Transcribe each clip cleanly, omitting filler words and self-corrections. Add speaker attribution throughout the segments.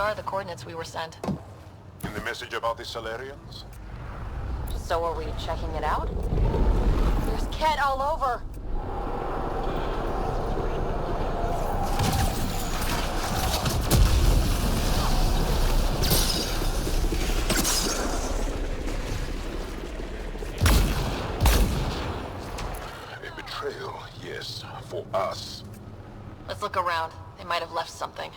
Speaker 1: are the coordinates we were sent.
Speaker 2: In the message about the Salarians?
Speaker 1: So are we checking it out? There's Ket all over!
Speaker 2: A betrayal, yes, for us.
Speaker 1: Let's look around. They might have left something.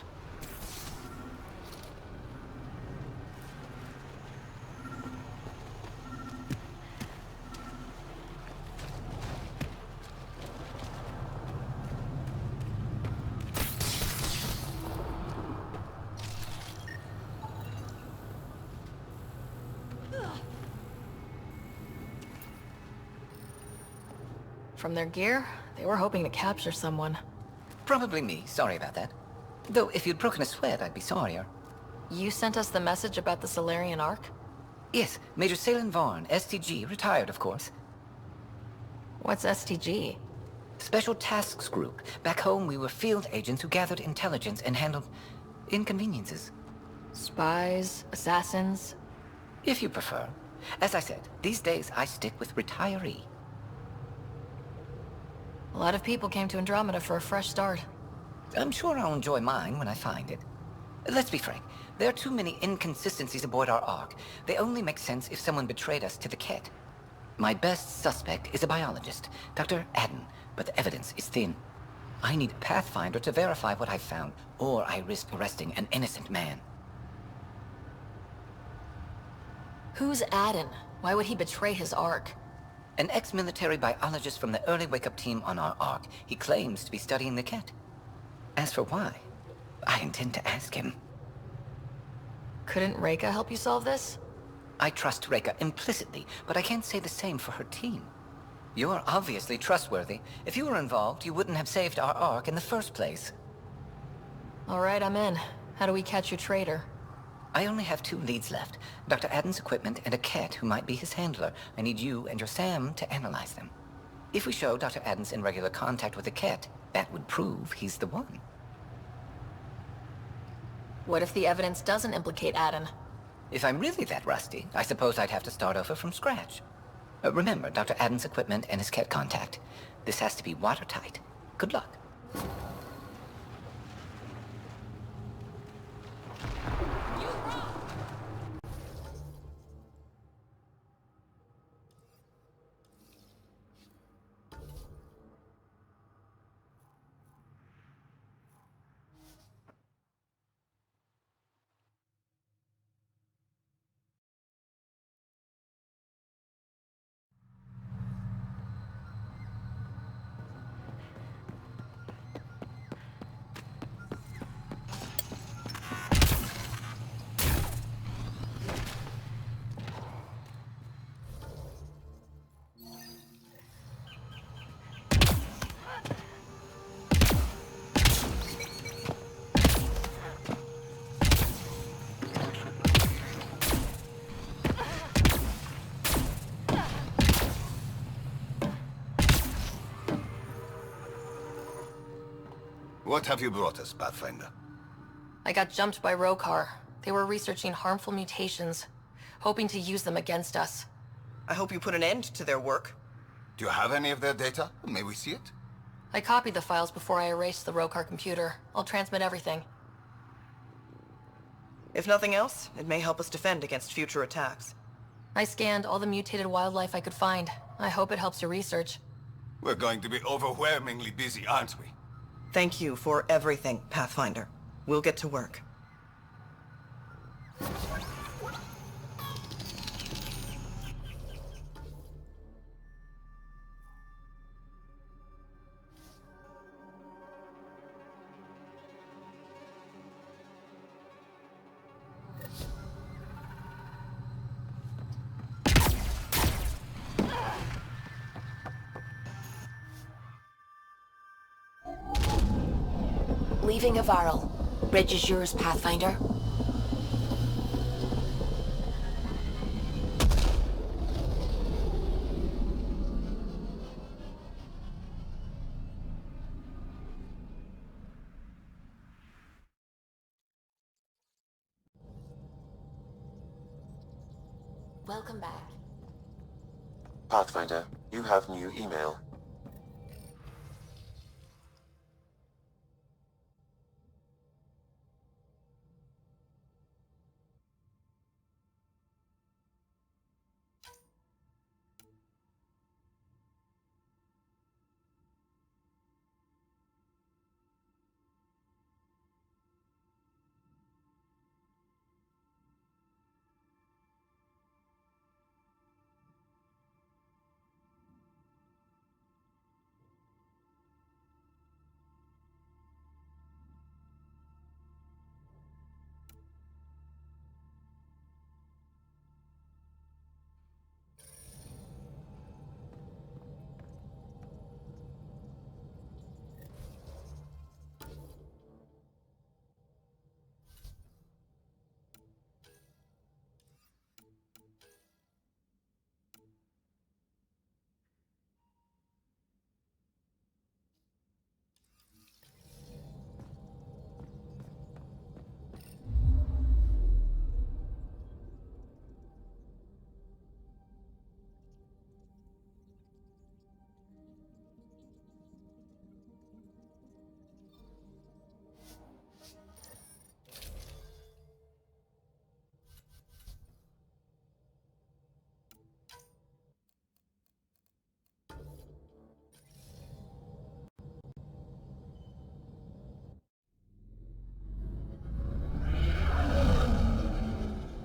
Speaker 1: From their gear, they were hoping to capture someone.
Speaker 3: Probably me. Sorry about that. Though, if you'd broken a sweat, I'd be sorrier.
Speaker 1: You sent us the message about the Solarian Ark?
Speaker 3: Yes, Major Salen Varn, STG, retired, of course.
Speaker 1: What's STG?
Speaker 3: Special Tasks Group. Back home, we were field agents who gathered intelligence and handled inconveniences.
Speaker 1: Spies? Assassins?
Speaker 3: If you prefer. As I said, these days I stick with retiree.
Speaker 1: A lot of people came to Andromeda for a fresh start.
Speaker 3: I'm sure I'll enjoy mine when I find it. Let's be frank. There are too many inconsistencies aboard our Ark. They only make sense if someone betrayed us to the Ket. My best suspect is a biologist, Dr. Adden, but the evidence is thin. I need a Pathfinder to verify what I've found, or I risk arresting an innocent man.
Speaker 1: Who's Adden? Why would he betray his Ark?
Speaker 3: An ex-military biologist from the early wake-up team on our Ark. He claims to be studying the Ket. As for why, I intend to ask him.
Speaker 1: Couldn't Reika help you solve this?
Speaker 3: I trust Reika implicitly, but I can't say the same for her team. You're obviously trustworthy. If you were involved, you wouldn't have saved our Ark in the first place.
Speaker 1: All right, I'm in. How do we catch your traitor?
Speaker 3: I only have 2 leads left. Dr. Adden's equipment and a Ket who might be his handler. I need you and your Sam to analyze them. If we show Dr. Adden's in regular contact with the Ket, that would prove he's the one.
Speaker 1: What if the evidence doesn't implicate Adden?
Speaker 3: If I'm really that rusty, I suppose I'd have to start over from scratch. Remember, Dr. Adden's equipment and his Ket contact. This has to be watertight. Good luck.
Speaker 4: What have you brought us, Pathfinder?
Speaker 1: I got jumped by Rokar. They were researching harmful mutations, hoping to use them against us.
Speaker 5: I hope you put an end to their work.
Speaker 4: Do you have any of their data? May we see it?
Speaker 1: I copied the files before I erased the Rokar computer. I'll transmit everything.
Speaker 5: If nothing else, it may help us defend against future attacks.
Speaker 1: I scanned all the mutated wildlife I could find. I hope it helps your research.
Speaker 4: We're going to be overwhelmingly busy, aren't we?
Speaker 5: Thank you for everything, Pathfinder. We'll get to work.
Speaker 1: Leaving Avaril. Bridge is yours, Pathfinder. Welcome back.
Speaker 6: Pathfinder, you have new email.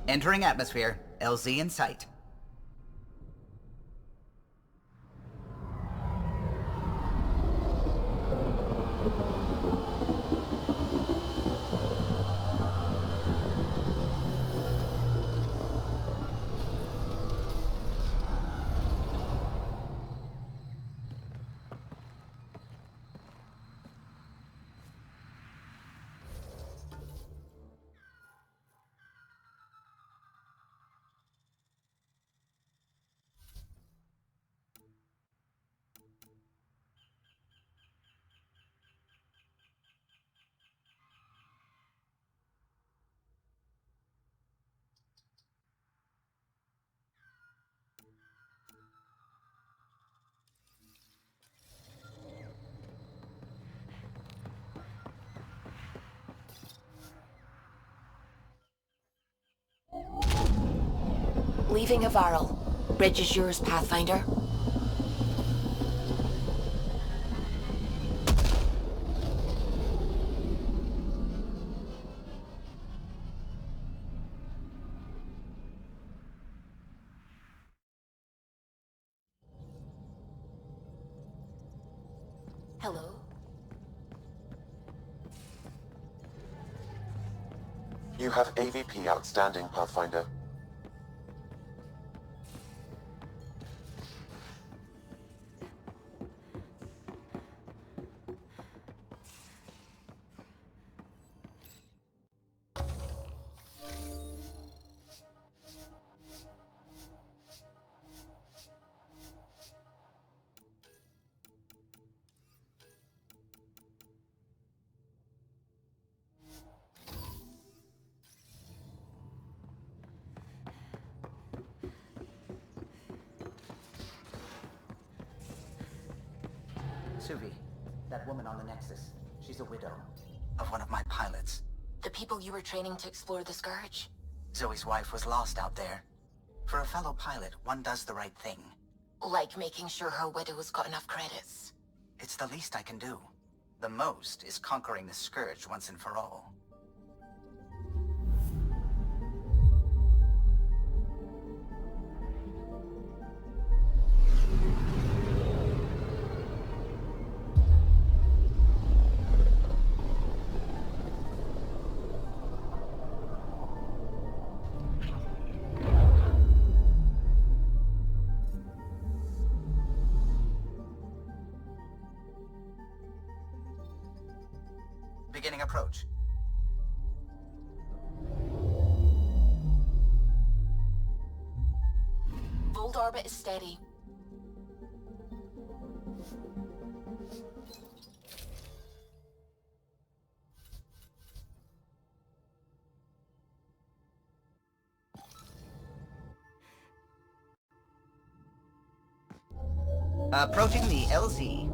Speaker 7: Entering atmosphere. LZ in sight.
Speaker 1: Leaving Avaril. Bridge is yours, Pathfinder. Hello?
Speaker 6: You have AVP outstanding, Pathfinder.
Speaker 7: Suvi, that woman on the Nexus. She's a widow of one of my pilots.
Speaker 1: The people you were training to explore the Scourge?
Speaker 7: Zoe's wife was lost out there. For a fellow pilot, one does the right thing.
Speaker 1: Like making sure her widow's got enough credits.
Speaker 7: It's the least I can do. The most is conquering the Scourge once and for all. Beginning approach.
Speaker 1: Volt orbit is steady.
Speaker 7: Approaching the LZ.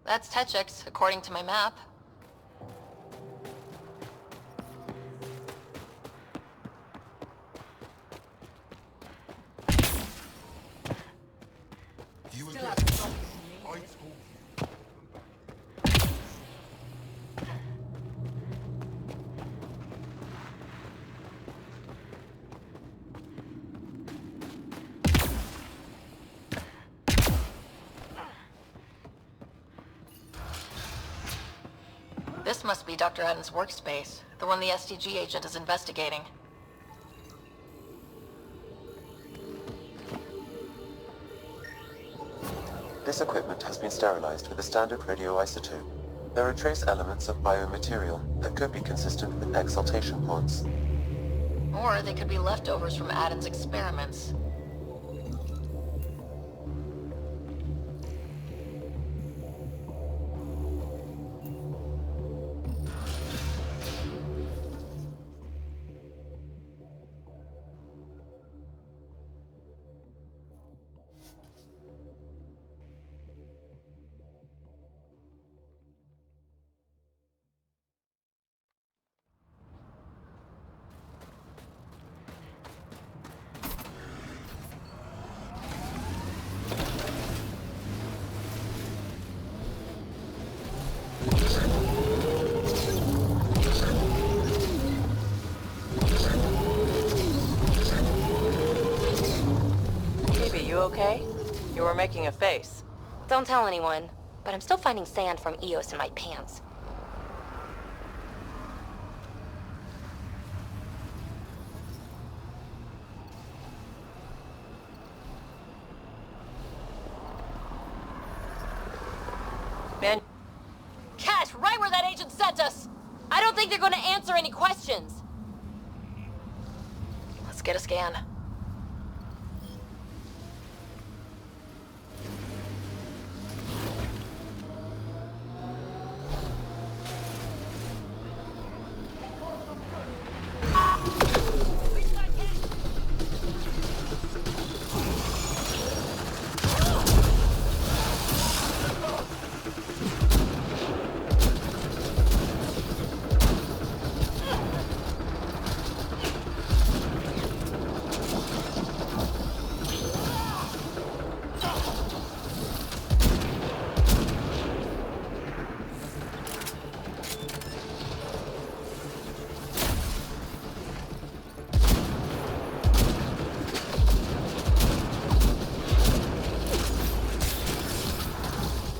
Speaker 1: That's Techix, according to my map. This must be Dr. Adam's workspace, the one the SDG agent is investigating.
Speaker 6: This equipment has been sterilized with a standard radioisotope. There are trace elements of biomaterial that could be consistent with exaltation pods.
Speaker 1: Or they could be leftovers from Adam's experiments.
Speaker 8: You okay? You were making a face.
Speaker 9: Don't tell anyone, but I'm still finding sand from Eos in my pants.
Speaker 8: Man,
Speaker 9: Cash, right where that agent sent us! I don't think they're gonna answer any questions.
Speaker 1: Let's get a scan.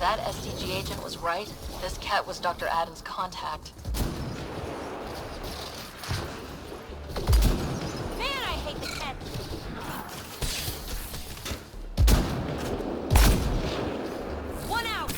Speaker 1: That SDG agent was right. This cat was Dr. Adam's contact.
Speaker 9: Man, I hate the cat. One out!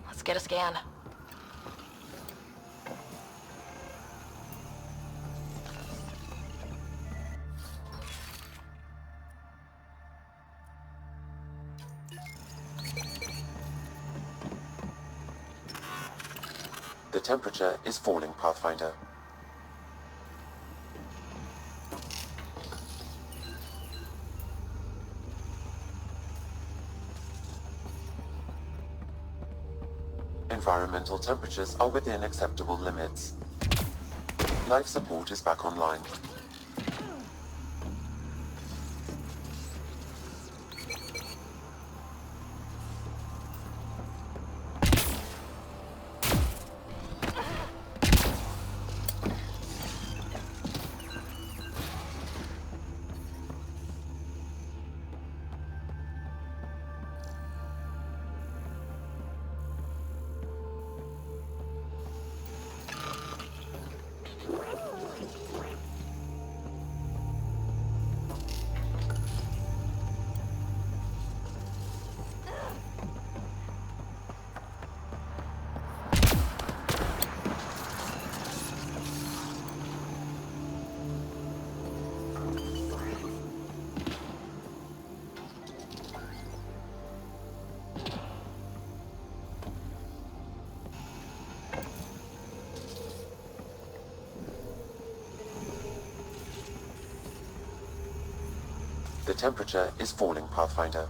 Speaker 1: Let's get a scan.
Speaker 6: The temperature is falling, Pathfinder. Environmental temperatures are within acceptable limits. Life support is back online. The temperature is falling, Pathfinder.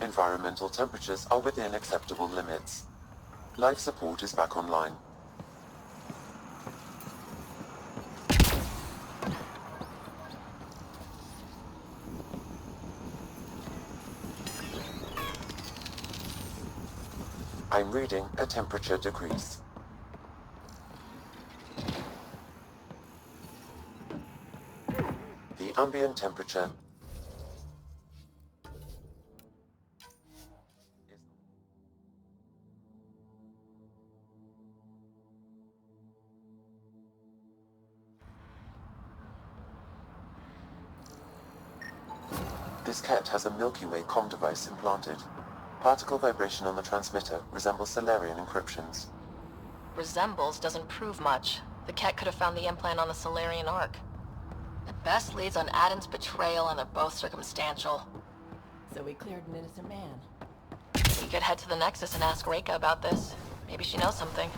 Speaker 6: Environmental temperatures are within acceptable limits. Life support is back online. I'm reading a temperature decrease. The ambient temperature This cat has a Milky Way comm device implanted. Particle vibration on the transmitter resembles Solarian encryptions.
Speaker 1: Resembles doesn't prove much. The cat could have found the implant on the Solarian Ark. At best leads on Adam's betrayal, and they're both circumstantial.
Speaker 8: So we cleared an innocent man.
Speaker 1: We could head to the Nexus and ask Reika about this. Maybe she knows something.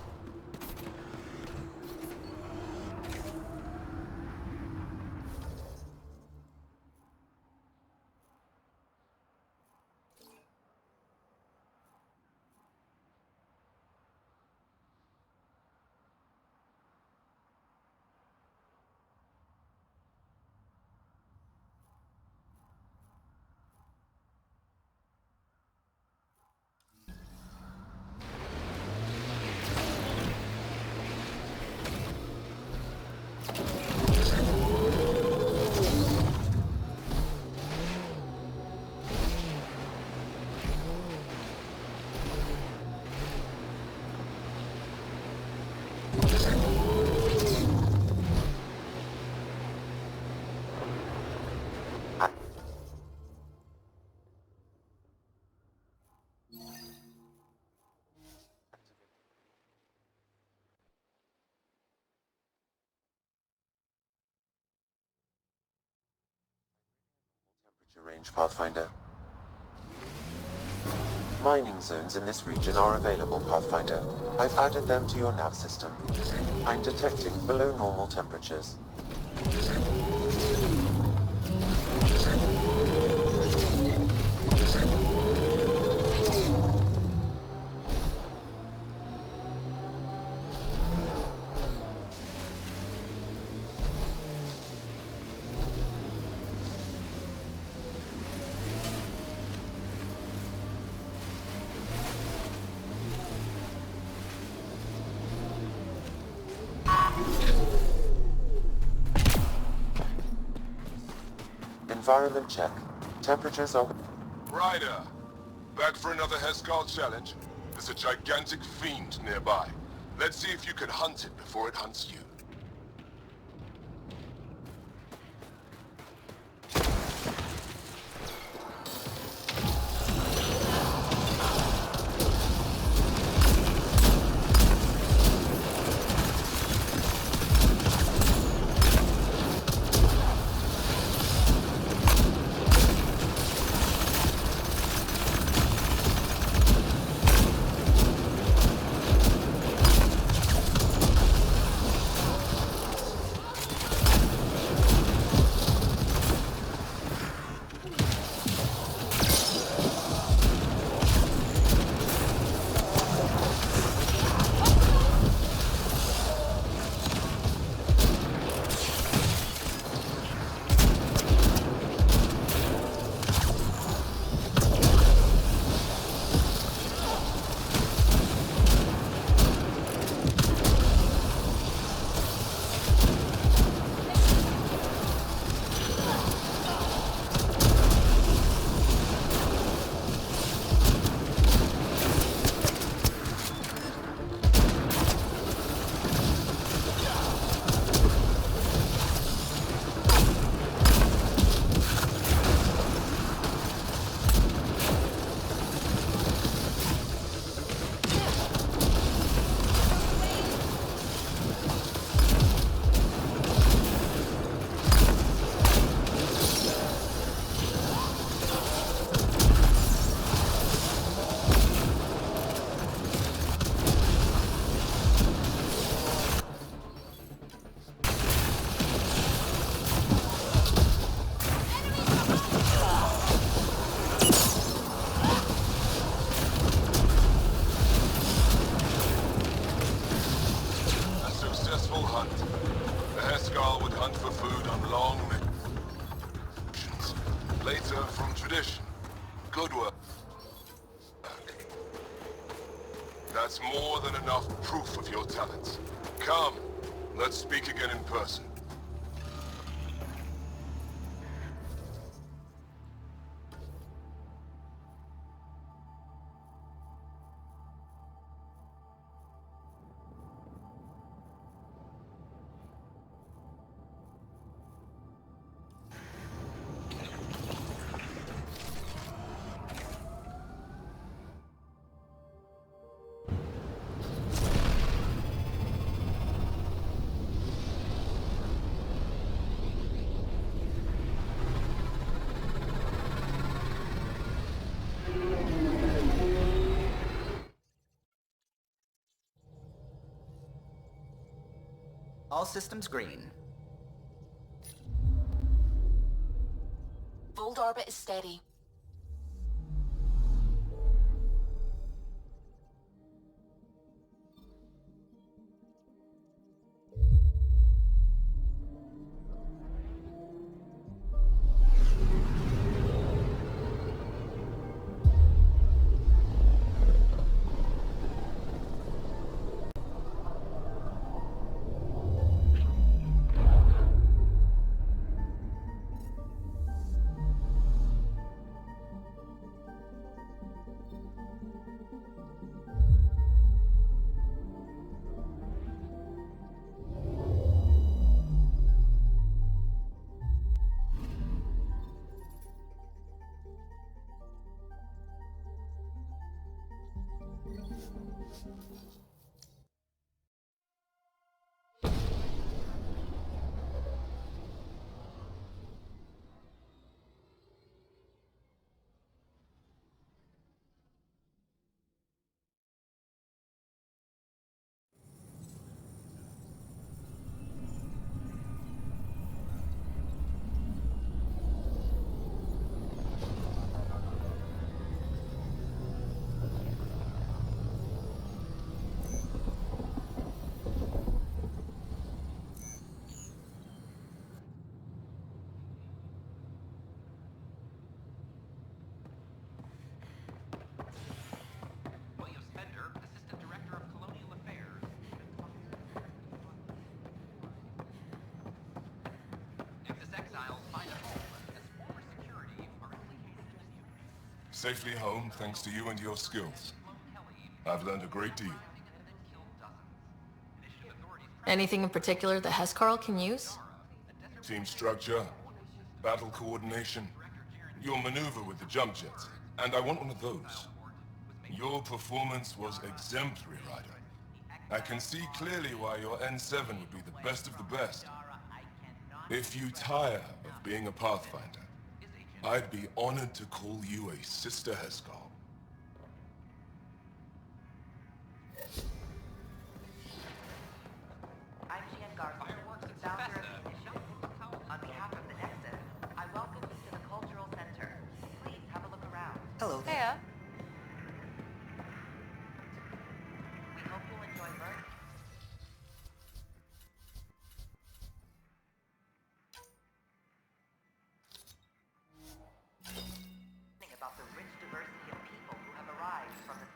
Speaker 6: Range, Pathfinder. Mining zones in this region are available, Pathfinder. I've added them to your nav system. I'm detecting below normal temperatures. Environment check. Temperatures are...
Speaker 2: Ryder, back for another Heskal challenge? There's a gigantic fiend nearby. Let's see if you can hunt it before it hunts you. proof of your talents. Come, let's speak again in person.
Speaker 7: All systems green.
Speaker 1: Fold orbit is steady.
Speaker 2: Safely home thanks to you and your skills. I've learned a great deal.
Speaker 1: Anything in particular the Hescarl can use?
Speaker 2: Team structure, battle coordination, your maneuver with the jump jets, and I want one of those. Your performance was exemplary, Ryder. I can see clearly why your N7 would be the best of the best. If you tire of being a Pathfinder, I'd be honored to call you a Sister Hescarl.
Speaker 10: I'm Gian Garza, founder of the initiative. On behalf of the Nexus, I welcome you to the Cultural Center. Please have a look around.
Speaker 5: Hello there.
Speaker 9: Hiya.
Speaker 10: We hope you'll enjoy learning. About the rich diversity of people who have arrived from the...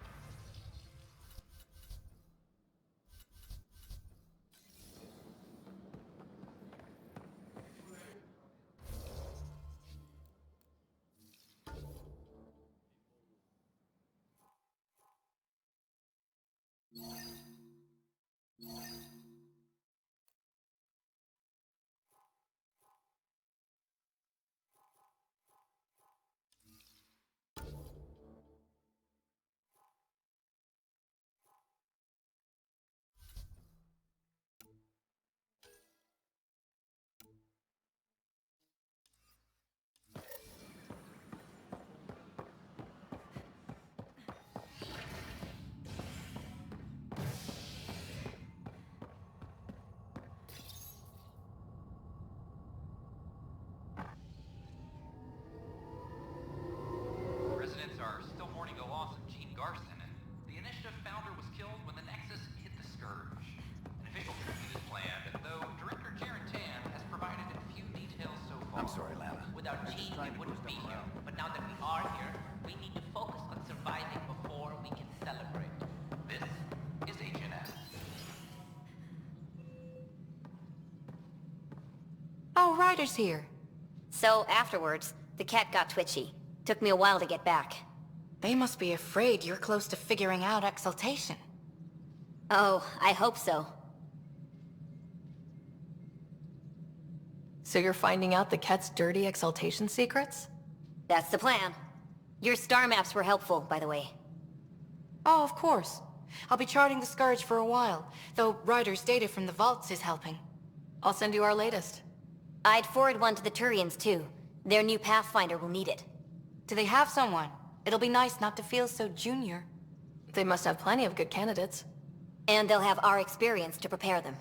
Speaker 11: Ryder's here.
Speaker 9: So afterwards, the cat got twitchy. Took me a while to get back.
Speaker 11: They must be afraid you're close to figuring out exaltation.
Speaker 9: Oh, I hope so.
Speaker 1: So you're finding out the Ket's dirty exaltation secrets?
Speaker 9: That's the plan. Your star maps were helpful, by the way.
Speaker 11: Oh, of course. I'll be charting the Scourge for a while, though Ryder's data from the vaults is helping.
Speaker 1: I'll send you our latest.
Speaker 9: I'd forward one to the Turians, too. Their new Pathfinder will need it.
Speaker 11: Do they have someone? It'll be nice not to feel so junior.
Speaker 1: They must have plenty of good candidates.
Speaker 9: And they'll have our experience to prepare them.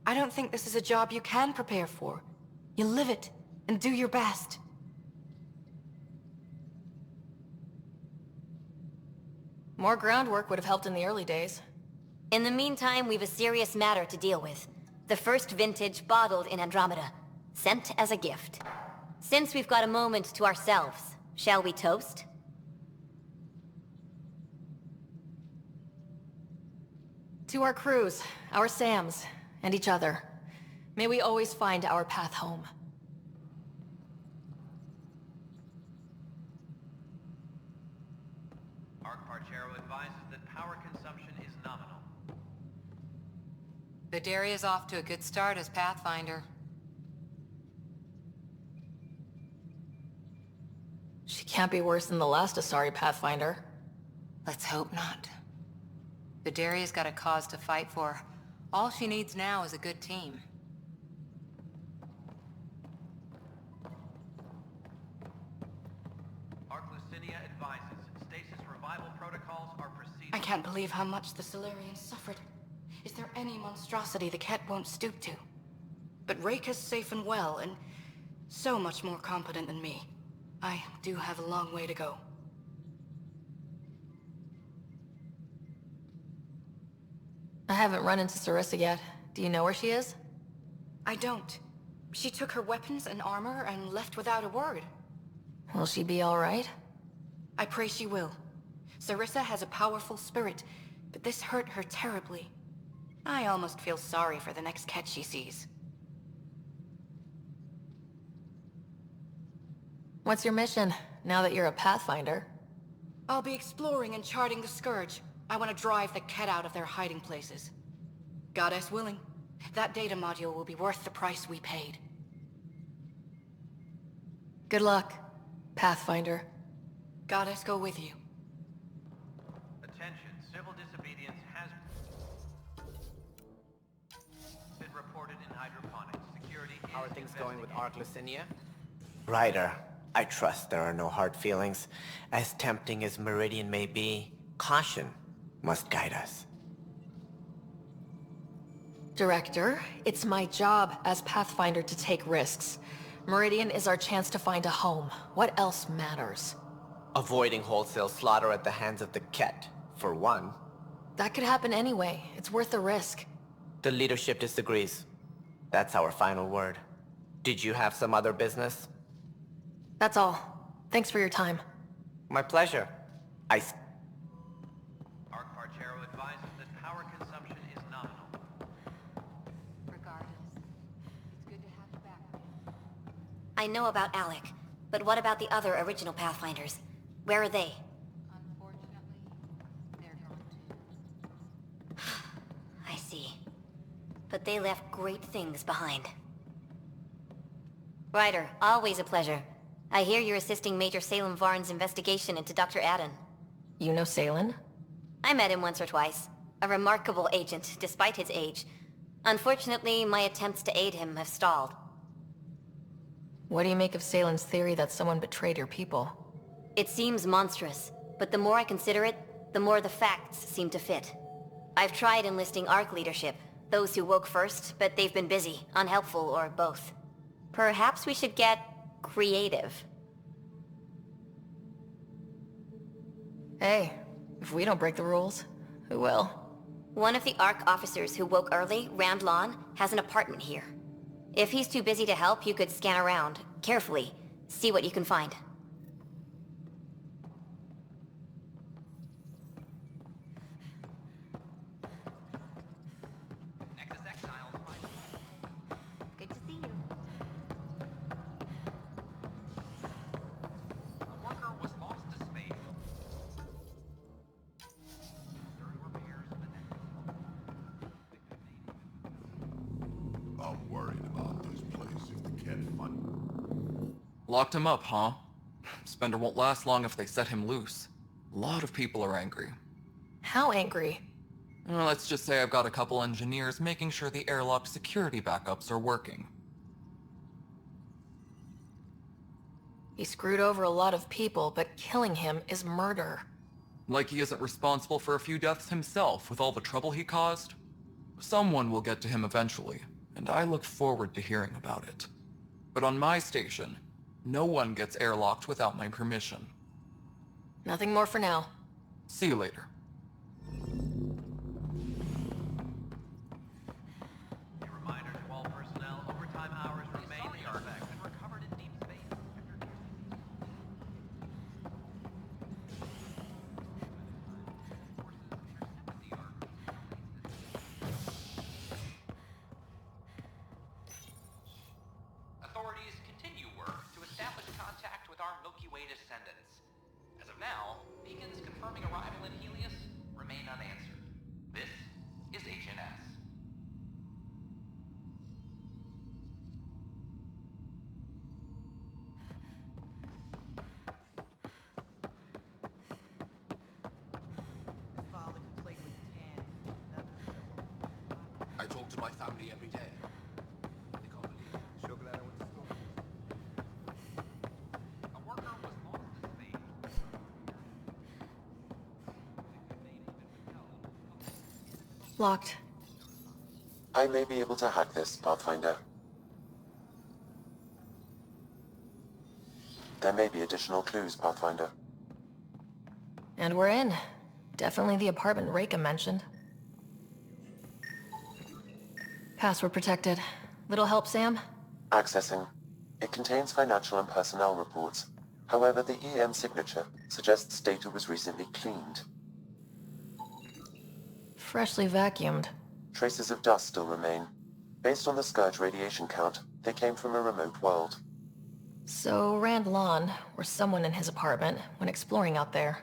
Speaker 11: I don't think this is a job you can prepare for. You live it, and do your best.
Speaker 1: More groundwork would have helped in the early days.
Speaker 9: In the meantime, we've a serious matter to deal with. The first vintage bottled in Andromeda. Sent as a gift. Since we've got a moment to ourselves, shall we toast?
Speaker 1: To our crews, our Sams, and each other. May we always find our path home.
Speaker 12: Arc-Parchero advises that power consumption is nominal.
Speaker 13: The Dairy is off to a good start as Pathfinder.
Speaker 1: She can't be worse than the last Asari Pathfinder.
Speaker 13: Let's hope not. The Dairy's got a cause to fight for. All she needs now is a good team.
Speaker 12: Arc-Lucinia advises stasis revival protocols are proceeding.
Speaker 11: I can't believe how much the Solarians suffered. Is there any monstrosity the Ket won't stoop to? But Reika's safe and well, and so much more competent than me. I do have a long way to go.
Speaker 1: I haven't run into Sarissa yet. Do you know where she is?
Speaker 11: I don't. She took her weapons and armor and left without a word.
Speaker 1: Will she be all right?
Speaker 11: I pray she will. Sarissa has a powerful spirit, but this hurt her terribly. I almost feel sorry for the next Ket she sees.
Speaker 1: What's your mission, now that you're a Pathfinder?
Speaker 11: I'll be exploring and charting the Scourge. I want to drive the Ket out of their hiding places. Goddess willing, that data module will be worth the price we paid.
Speaker 1: Good luck, Pathfinder.
Speaker 11: Goddess go with you.
Speaker 12: Attention, civil disobedience has been reported in hydroponics. Security is
Speaker 14: How are things going with Arc-Lucinia?
Speaker 15: Ryder, I trust there are no hard feelings. As tempting as Meridian may be, caution must guide us.
Speaker 1: Director, it's my job as Pathfinder to take risks. Meridian is our chance to find a home. What else matters?
Speaker 15: Avoiding wholesale slaughter at the hands of the Ket, for one.
Speaker 1: That could happen anyway. It's worth the risk.
Speaker 15: The leadership disagrees. That's our final word. Did you have some other business?
Speaker 1: That's all. Thanks for your time.
Speaker 15: My pleasure.
Speaker 12: Arc-Parchero advises that power consumption is nominal.
Speaker 13: Regardless, it's good to have you back.
Speaker 9: I know about Alec, but what about the other original Pathfinders? Where are they?
Speaker 13: Unfortunately, they're gone too.
Speaker 9: I see. But they left great things behind. Ryder, always a pleasure. I hear you're assisting Major Salem Varn's investigation into Dr. Adden.
Speaker 1: You know Salen?
Speaker 9: I met him once or twice. A remarkable agent, despite his age. Unfortunately, my attempts to aid him have stalled.
Speaker 1: What do you make of Salen's theory that someone betrayed your people?
Speaker 9: It seems monstrous, but the more I consider it, the more the facts seem to fit. I've tried enlisting ARC leadership, those who woke first, but they've been busy, unhelpful, or both. Perhaps we should get creative.
Speaker 1: Hey, if we don't break the rules, who will?
Speaker 9: One of the ARC officers who woke early, Rand Lon, has an apartment here. If he's too busy to help, you could scan around, carefully, see what you can find.
Speaker 10: Good to see you.
Speaker 16: Locked him up, huh? Spender won't last long if they set him loose. A lot of people are angry.
Speaker 1: How angry?
Speaker 16: Well, let's just say I've got a couple engineers making sure the airlock security backups are working.
Speaker 1: He screwed over a lot of people, but killing him is murder.
Speaker 16: Like he isn't responsible for a few deaths himself with all the trouble he caused? Someone will get to him eventually, and I look forward to hearing about it. But on my station, no one gets airlocked without my permission.
Speaker 1: Nothing more for now.
Speaker 16: See you later.
Speaker 12: A reminder to all personnel, overtime hours remain in effect and recovered in deep space. Authorities continue work to establish contact with our Milky Way descendants. As of now, beacons confirming arrival in Helios remain unanswered. This is HNS.
Speaker 17: I talk to my family every day. They can't believe it. Sure glad I went to school.
Speaker 12: A worker was lost at sea.
Speaker 1: Locked.
Speaker 6: I may be able to hack this, Pathfinder. There may be additional clues, Pathfinder.
Speaker 1: And we're in. Definitely the apartment Reika mentioned. Password protected. Little help, Sam?
Speaker 6: Accessing. It contains financial and personnel reports. However, the EM signature suggests data was recently cleaned.
Speaker 1: Freshly vacuumed.
Speaker 6: Traces of dust still remain. Based on the Scourge radiation count, they came from a remote world.
Speaker 1: So Rand Lon, or someone in his apartment, when exploring out there.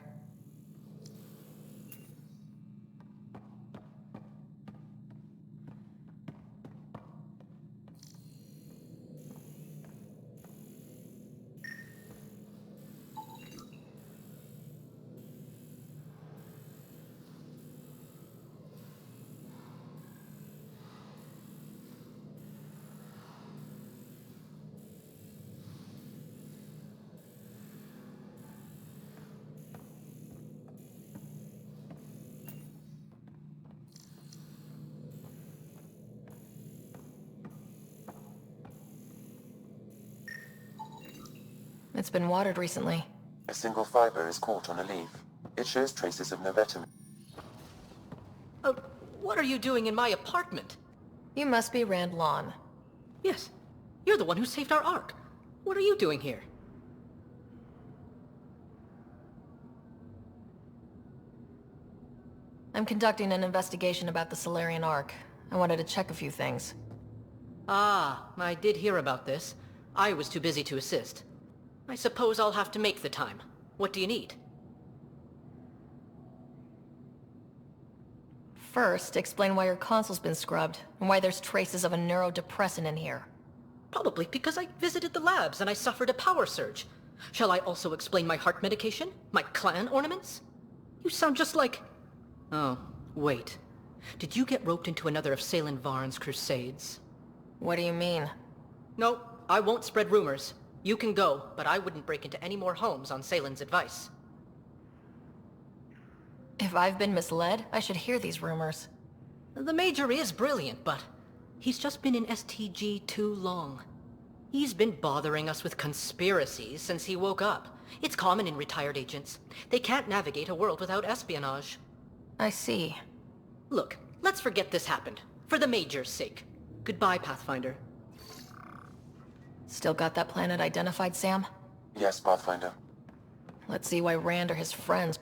Speaker 1: It's been watered recently.
Speaker 6: A single fiber is caught on a leaf. It shows traces of novetum.
Speaker 18: What are you doing in my apartment?
Speaker 1: You must be Rand Lon.
Speaker 18: Yes. You're the one who saved our Ark. What are you doing here?
Speaker 1: I'm conducting an investigation about the Solarian Ark. I wanted to check a few things.
Speaker 18: Ah, I did hear about this. I was too busy to assist. I suppose I'll have to make the time. What do you need?
Speaker 1: First, explain why your console's been scrubbed, and why there's traces of a neurodepressant in here.
Speaker 18: Probably because I visited the labs and I suffered a power surge. Shall I also explain my heart medication? My clan ornaments? You sound just like... Oh, wait. Did you get roped into another of Salen Varn's crusades?
Speaker 1: What do you mean?
Speaker 18: No, I won't spread rumors. You can go, but I wouldn't break into any more homes on Salen's advice.
Speaker 1: If I've been misled, I should hear these rumors.
Speaker 18: The Major is brilliant, but he's just been in STG too long. He's been bothering us with conspiracies since he woke up. It's common in retired agents. They can't navigate a world without espionage.
Speaker 1: I see.
Speaker 18: Look, let's forget this happened. For the Major's sake. Goodbye, Pathfinder.
Speaker 1: Still got that planet identified, Sam?
Speaker 6: Yes, Pathfinder.
Speaker 1: Let's see why Rand or his friends...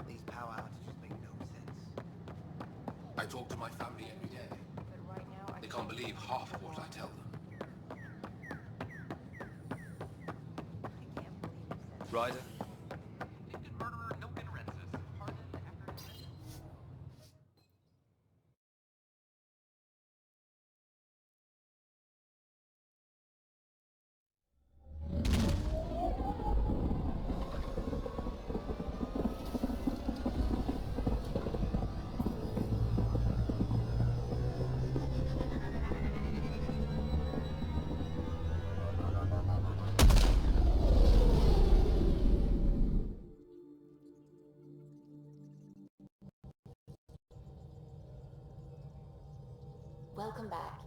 Speaker 17: These power outages make no sense. I talk to my family every day. They can't believe half of what I tell them. Ryder?
Speaker 8: Welcome back.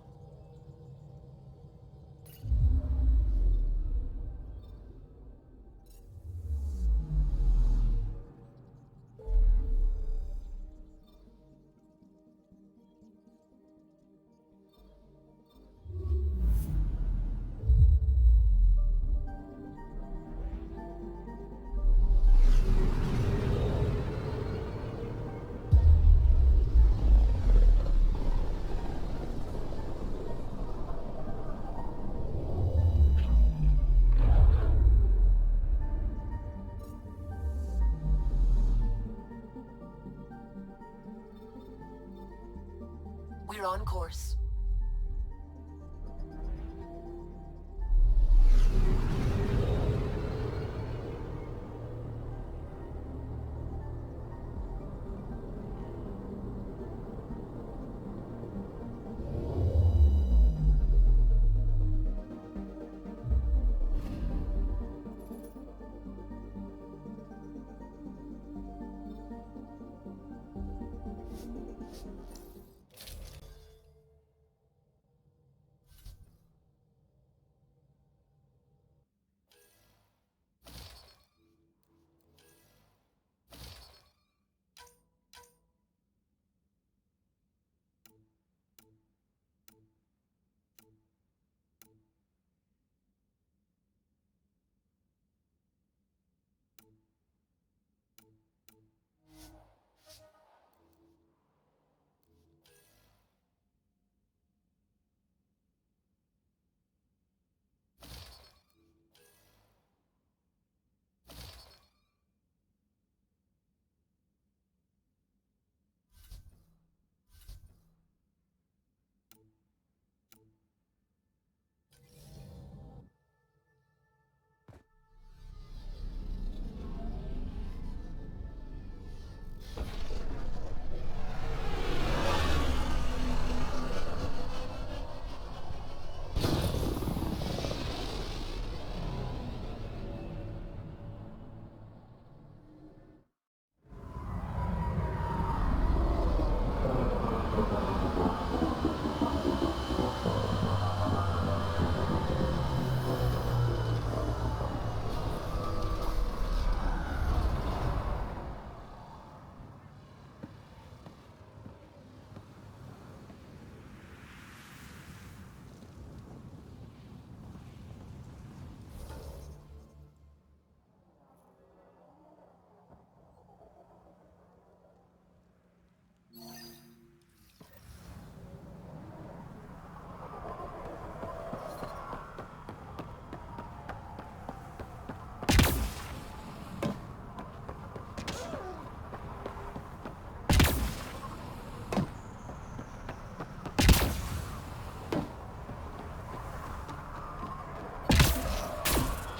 Speaker 1: We're on course.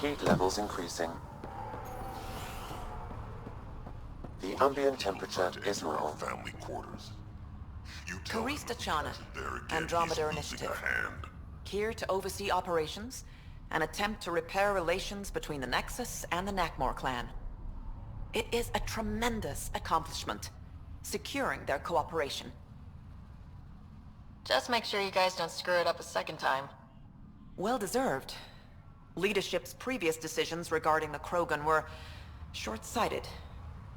Speaker 6: Heat levels increasing. The ambient temperature is normal.
Speaker 2: Family quarters.
Speaker 19: Karista Chana, Andromeda Initiative. Here to oversee operations and attempt to repair relations between the Nexus and the Nakmor clan. It is a tremendous accomplishment, securing their cooperation.
Speaker 1: Just make sure you guys don't screw it up a second time.
Speaker 19: Well deserved. Leadership's previous decisions regarding the Krogan were short-sighted,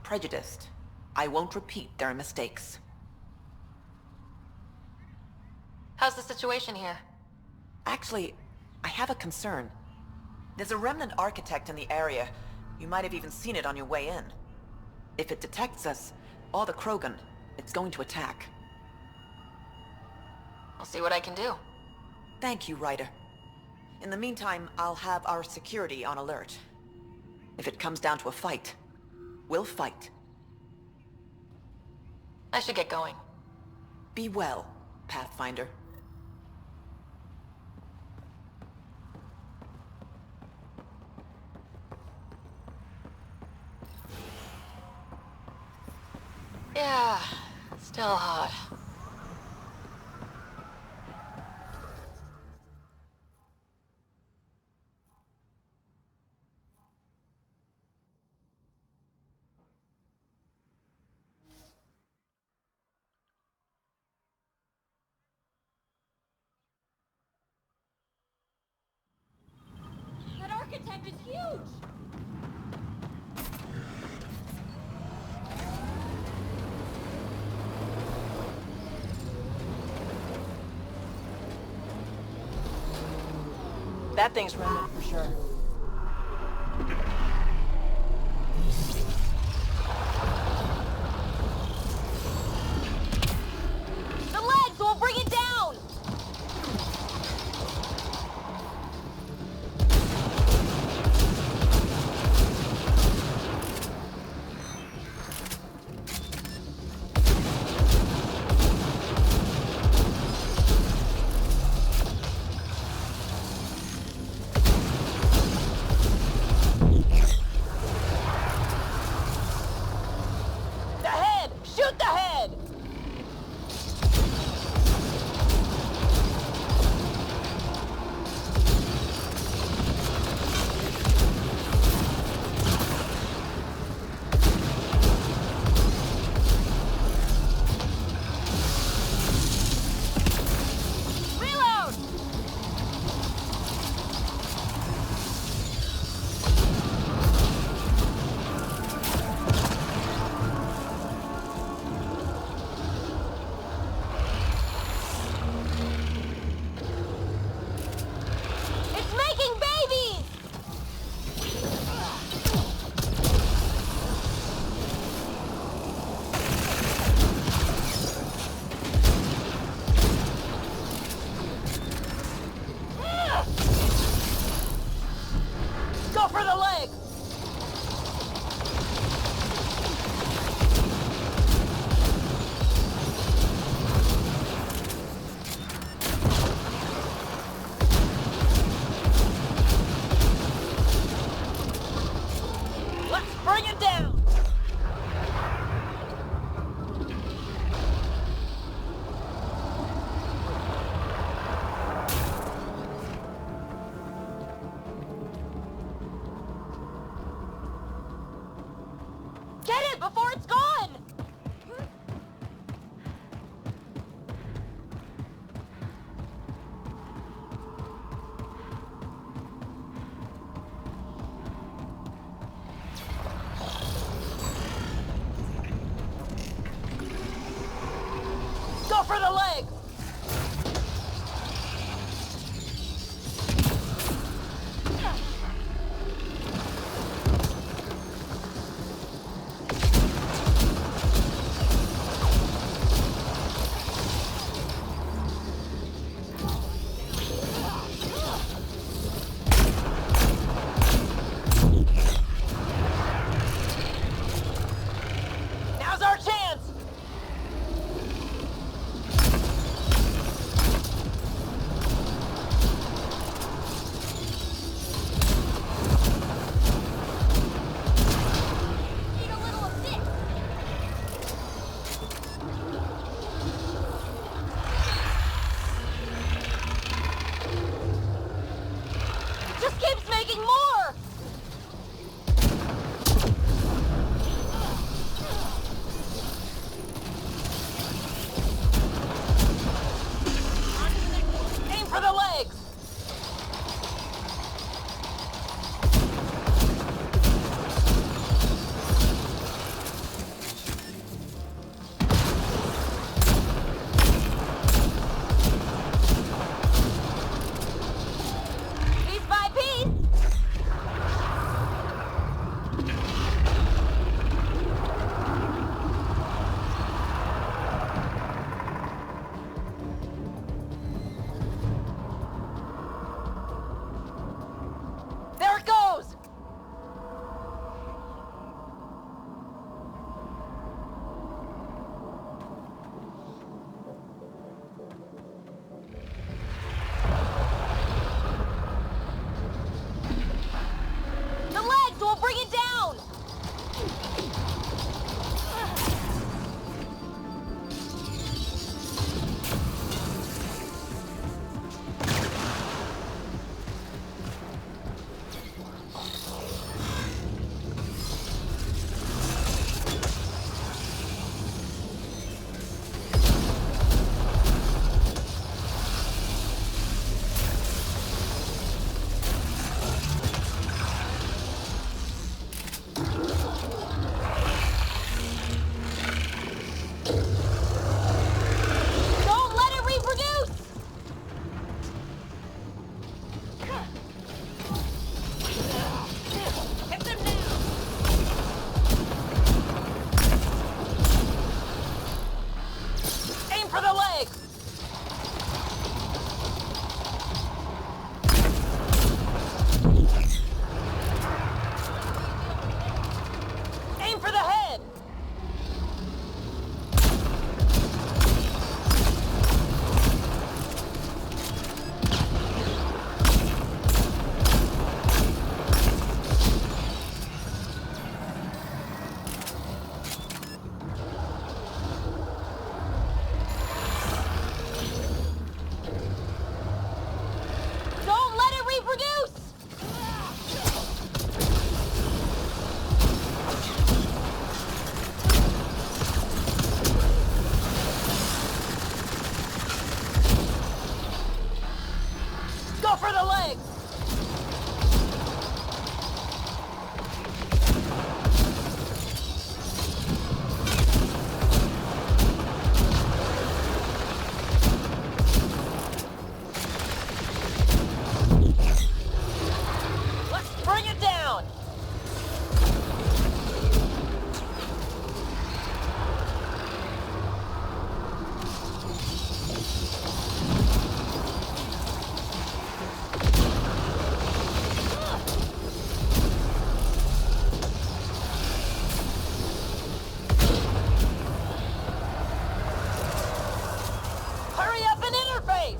Speaker 19: prejudiced. I won't repeat their mistakes.
Speaker 1: How's the situation here?
Speaker 19: Actually, I have a concern. There's a remnant architect in the area. You might have even seen it on your way in. If it detects us, or the Krogan, it's going to attack.
Speaker 1: I'll see what I can do.
Speaker 19: Thank you, Ryder. In the meantime, I'll have our security on alert. If it comes down to a fight, we'll fight.
Speaker 1: I should get going.
Speaker 19: Be well, Pathfinder.
Speaker 1: Yeah, still hot. huge!
Speaker 8: That thing's remnant for sure.
Speaker 1: The legs will bring it down!
Speaker 8: The head! Shoot the head!
Speaker 1: Reload! It's making babies!
Speaker 8: Go for the leg! Let's bring it down!
Speaker 1: Get it before it's gone!
Speaker 8: Go for the leg! Now's our chance! Don't let it reproduce! Hit them now! Aim for the legs! Aim for the head! Don't let it reproduce! Go for the legs! Let's bring it down! Hurry up and interface!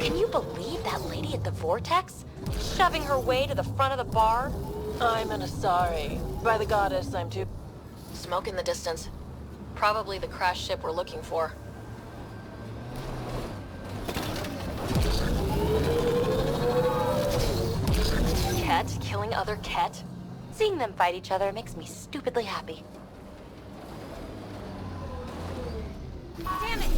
Speaker 1: Can you believe that lady at the Vortex? Shoving her way to the front of the bar?
Speaker 8: I'm in a sorry. By the goddess, I'm too...
Speaker 1: Smoke in the distance. Probably the crashed ship we're looking for. Ket killing other Ket? Seeing them fight each other makes me stupidly happy. Damn it!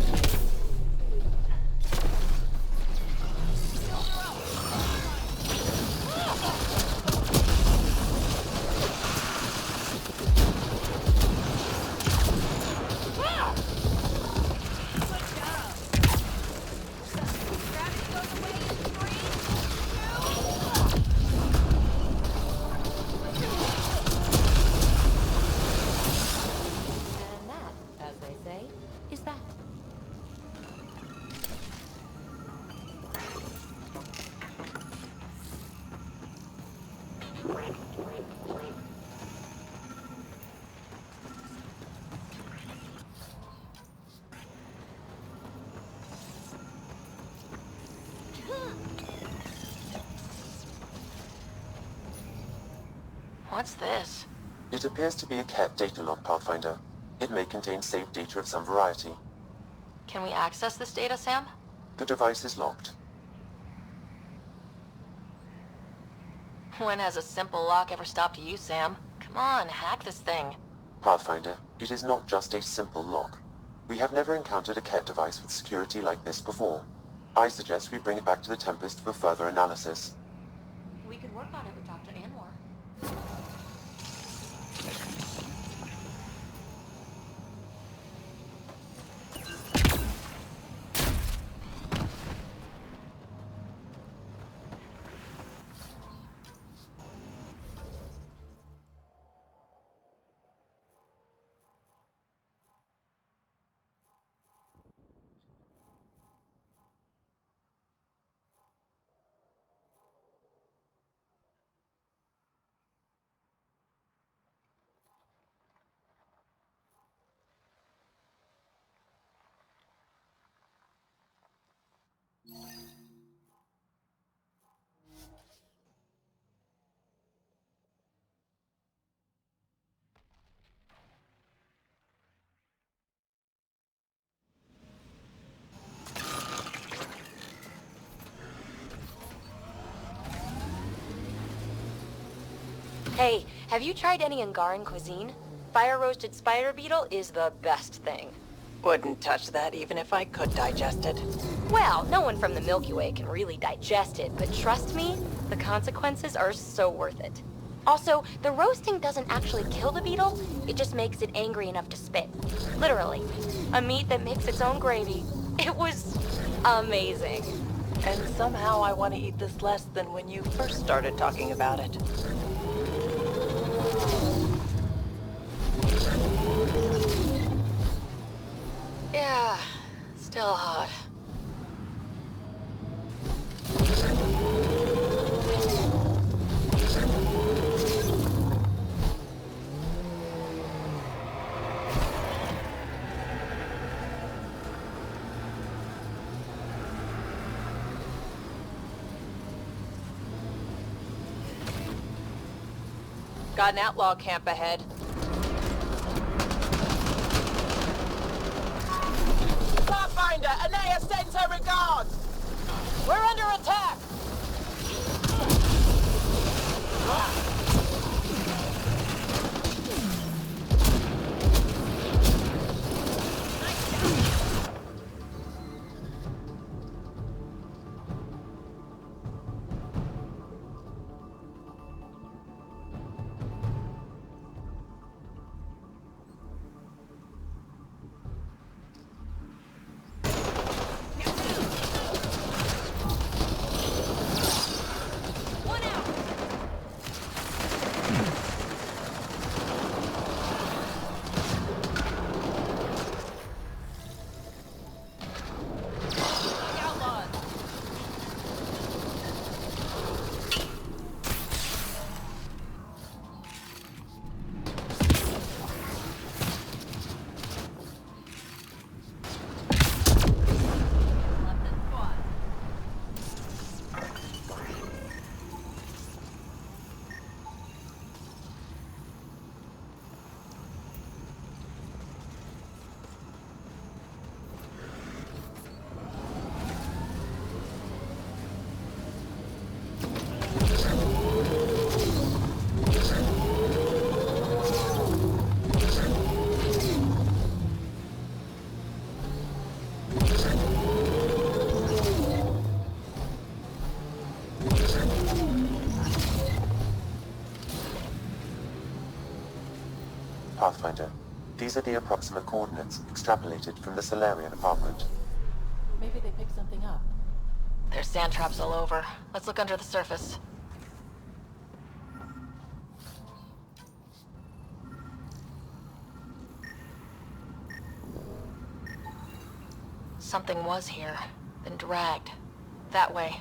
Speaker 1: What's this?
Speaker 6: It appears to be a Ket data log, Pathfinder. It may contain saved data of some variety.
Speaker 1: Can we access this data, Sam?
Speaker 6: The device is locked.
Speaker 1: When has a simple lock ever stopped you, Sam? Come on, hack this thing.
Speaker 6: Pathfinder, it is not just a simple lock. We have never encountered a Ket device with security like this before. I suggest we bring it back to the Tempest for further analysis.
Speaker 1: We could work on it with Dr. Anwar.
Speaker 9: Hey, have you tried any Angaran cuisine? Fire-roasted spider beetle is the best thing.
Speaker 8: Wouldn't touch that even if I could digest it.
Speaker 9: Well, no one from the Milky Way can really digest it, but trust me, the consequences are so worth it. Also, the roasting doesn't actually kill the beetle, it just makes it angry enough to spit. Literally. A meat that makes its own gravy. It was amazing.
Speaker 8: And somehow I want to eat this less than when you first started talking about it.
Speaker 1: Yeah, still hot.
Speaker 8: Got an outlaw camp ahead. Pathfinder, Anea sends her regards! We're under attack!
Speaker 6: Pathfinder, these are the approximate coordinates extrapolated from the Solarian apartment.
Speaker 8: Maybe they picked something up.
Speaker 1: There's sand traps all over. Let's look under the surface. Something was here, then dragged. That way.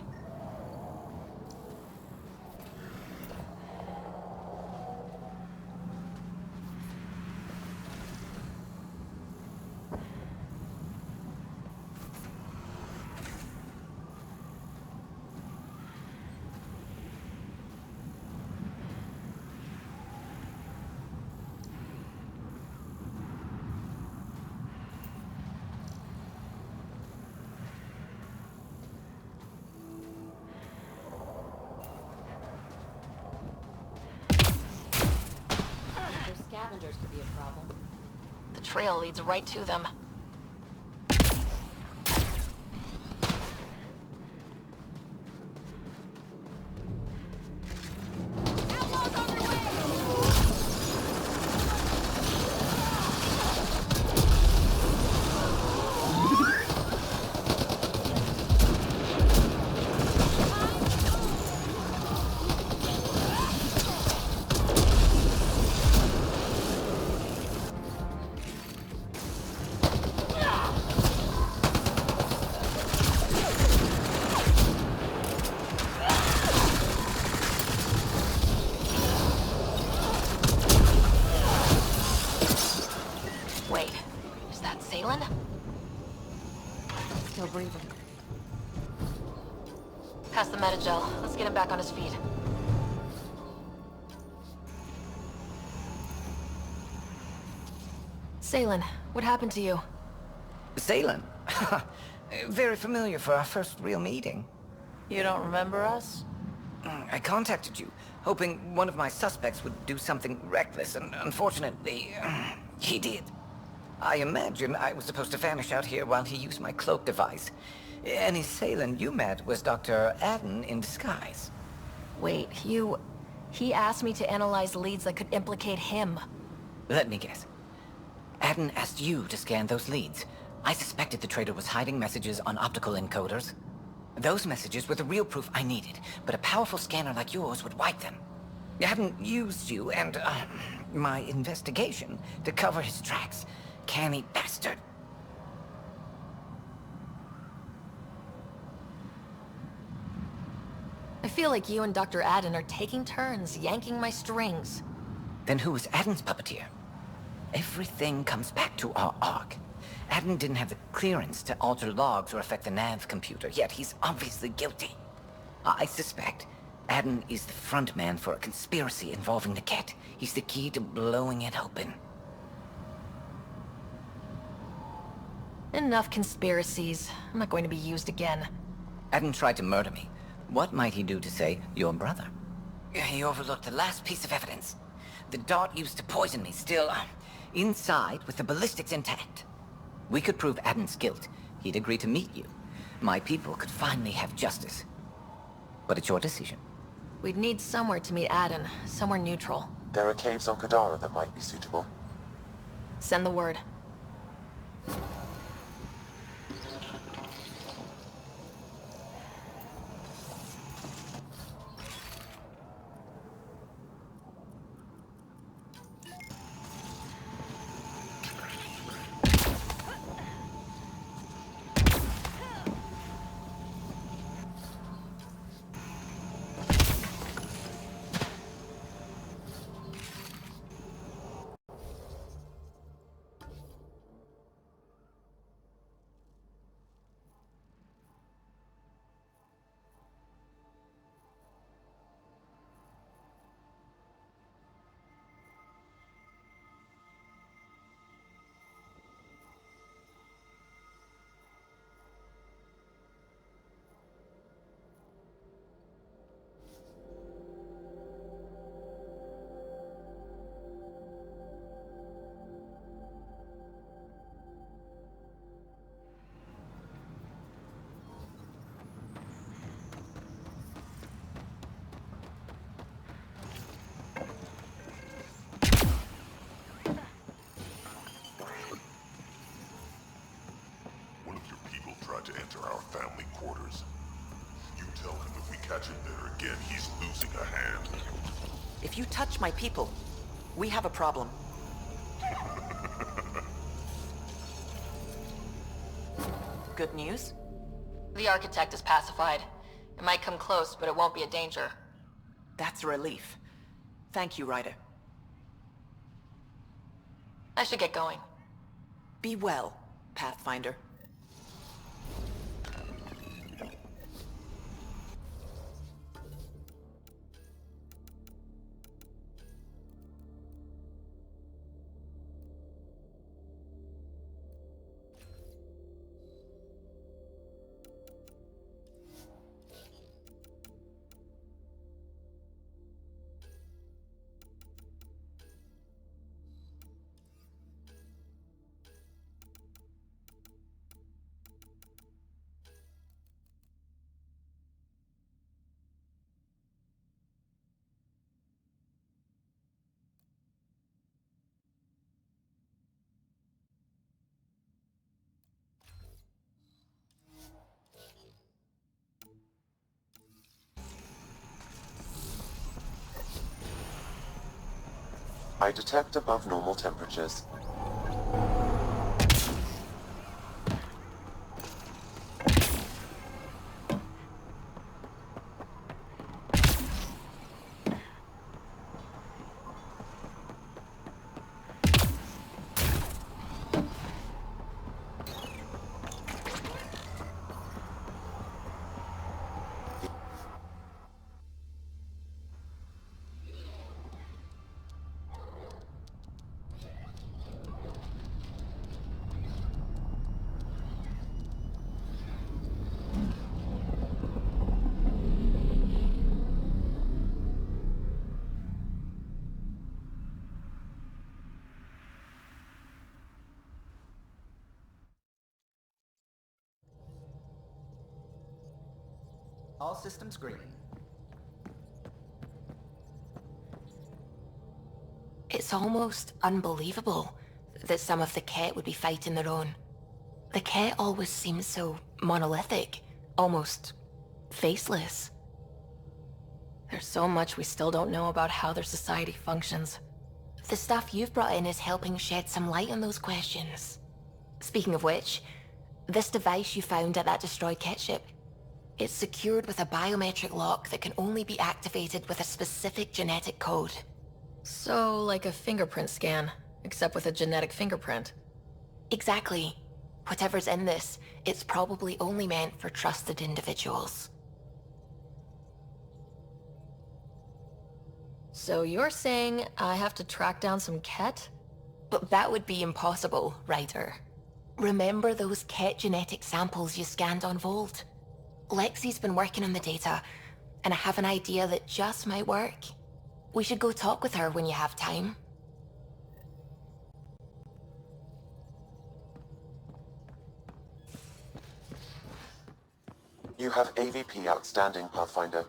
Speaker 9: Scavengers could be a problem.
Speaker 1: The trail leads right to them.
Speaker 9: Still breathing.
Speaker 1: Pass the metagel. Let's get him back on his feet. Salen, what happened to you?
Speaker 3: Salen? Very familiar for our first real meeting.
Speaker 8: You don't remember us?
Speaker 3: I contacted you, hoping one of my suspects would do something reckless, and unfortunately, he did. I imagine I was supposed to vanish out here while he used my cloak device. Any assailant you met was Dr. Adden in disguise.
Speaker 1: Wait, he asked me to analyze leads that could implicate him.
Speaker 3: Let me guess. Adden asked you to scan those leads. I suspected the traitor was hiding messages on optical encoders. Those messages were the real proof I needed, but a powerful scanner like yours would wipe them. Adden used you and, my investigation to cover his tracks. Canny bastard.
Speaker 1: I feel like you and Dr. Adden are taking turns yanking my strings.
Speaker 3: Then who was Adden's puppeteer? Everything comes back to our Ark. Adden didn't have the clearance to alter logs or affect the nav computer, yet he's obviously guilty. I suspect Adden is the front man for a conspiracy involving the Ket. He's the key to blowing it open.
Speaker 1: Enough conspiracies. I'm not going to be used again.
Speaker 3: Adden tried to murder me. What might he do to say, your brother? He overlooked the last piece of evidence. The dart used to poison me still, inside with the ballistics intact. We could prove Adden's guilt. He'd agree to meet you. My people could finally have justice. But it's your decision.
Speaker 1: We'd need somewhere to meet Adden, somewhere neutral.
Speaker 6: There are caves on Kadara that might be suitable.
Speaker 1: Send the word.
Speaker 2: To enter our family quarters. You tell him if we catch him there again, he's losing a hand.
Speaker 19: If you touch my people, we have a problem. Good news?
Speaker 1: The architect is pacified. It might come close, but it won't be a danger.
Speaker 19: That's a relief. Thank you, Ryder.
Speaker 1: I should get going.
Speaker 19: Be well, Pathfinder.
Speaker 6: I detect above normal temperatures.
Speaker 7: All systems green.
Speaker 1: It's almost unbelievable that some of the Ket would be fighting their own. The Ket always seems so monolithic, almost faceless. There's so much we still don't know about how their society functions. The stuff you've brought in is helping shed some light on those questions. Speaking of which, this device you found at that destroyed Ket ship, it's secured with a biometric lock that can only be activated with a specific genetic code. So, like a fingerprint scan, except with a genetic fingerprint. Exactly. Whatever's in this, it's probably only meant for trusted individuals. So you're saying I have to track down some Ket? But that would be impossible, Ryder. Remember those Ket genetic samples you scanned on Volt? Lexi's been working on the data, and I have an idea that just might work. We should go talk with her when you have time.
Speaker 6: You have AVP outstanding, Pathfinder.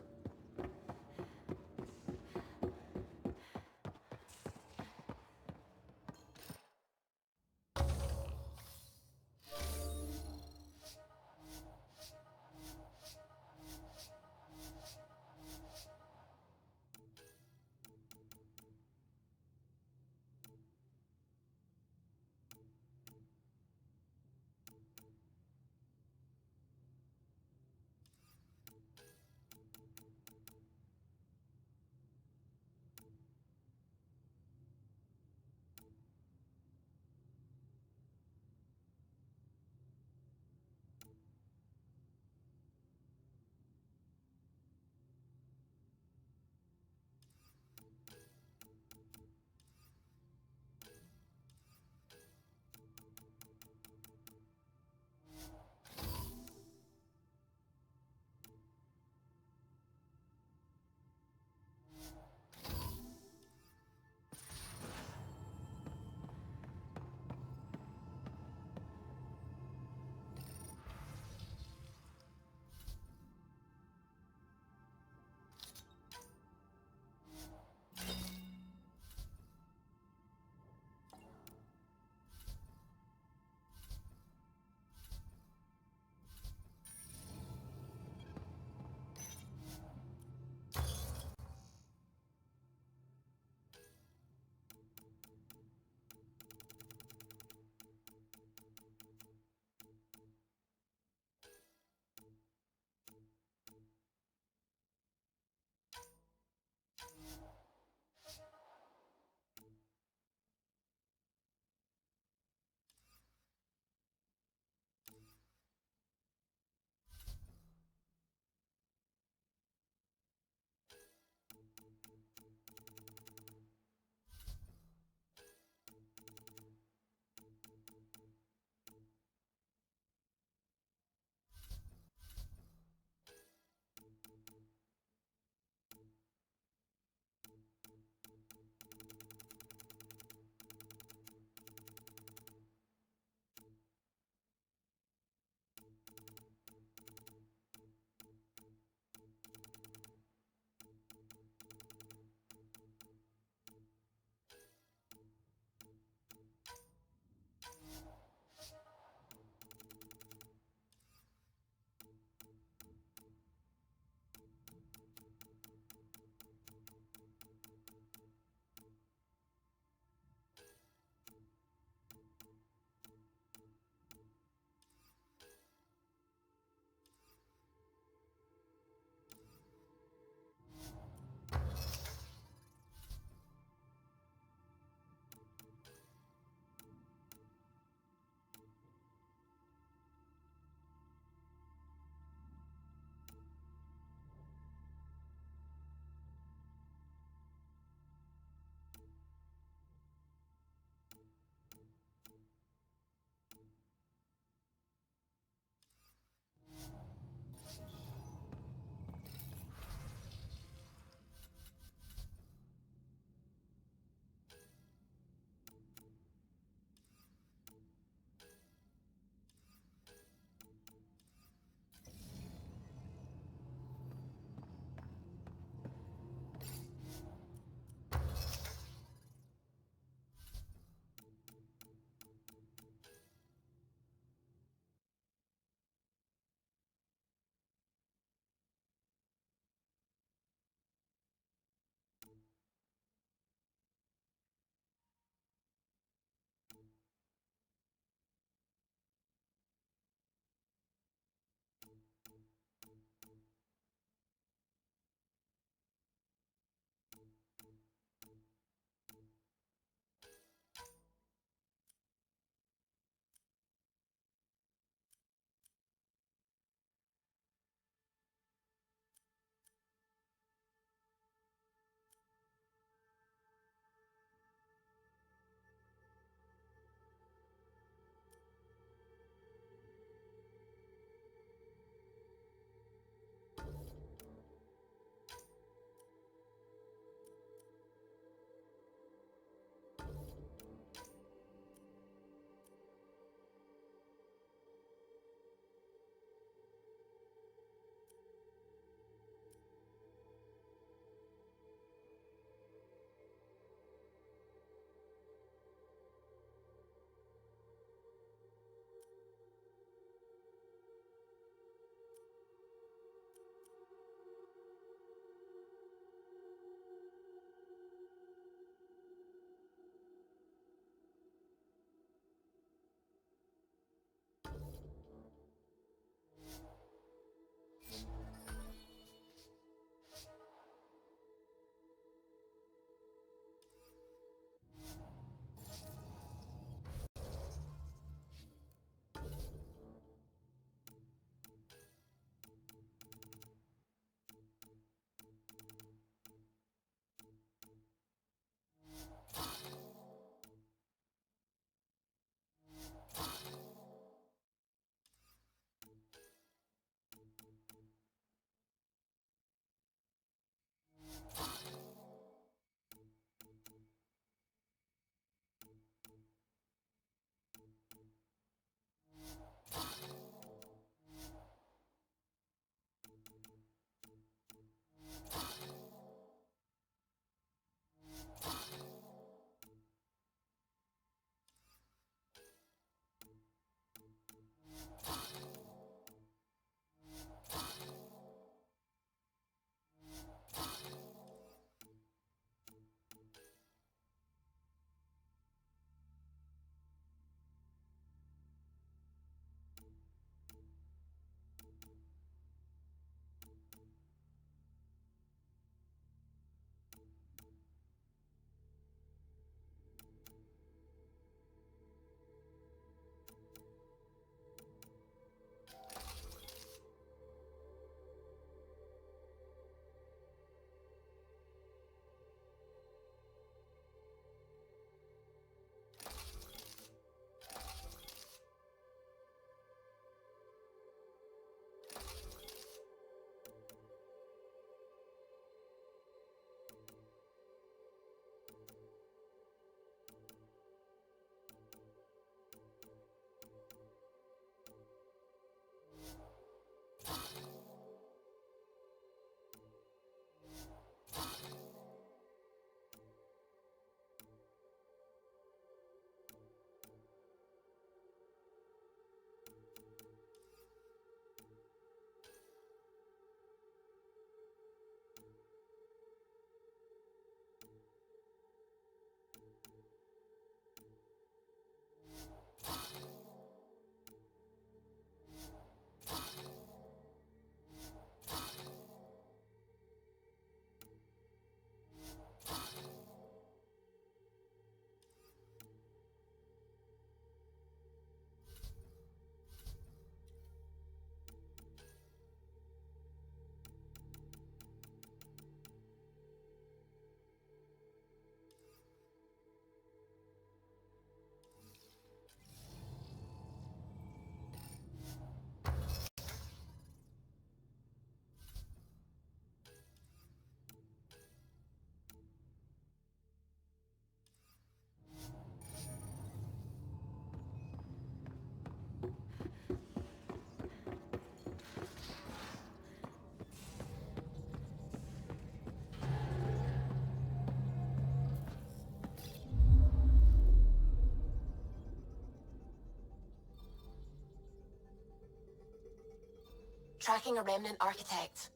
Speaker 1: Tracking a remnant architect.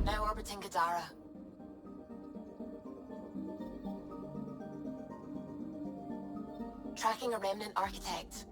Speaker 1: Now orbiting Gadara. Tracking a remnant architect.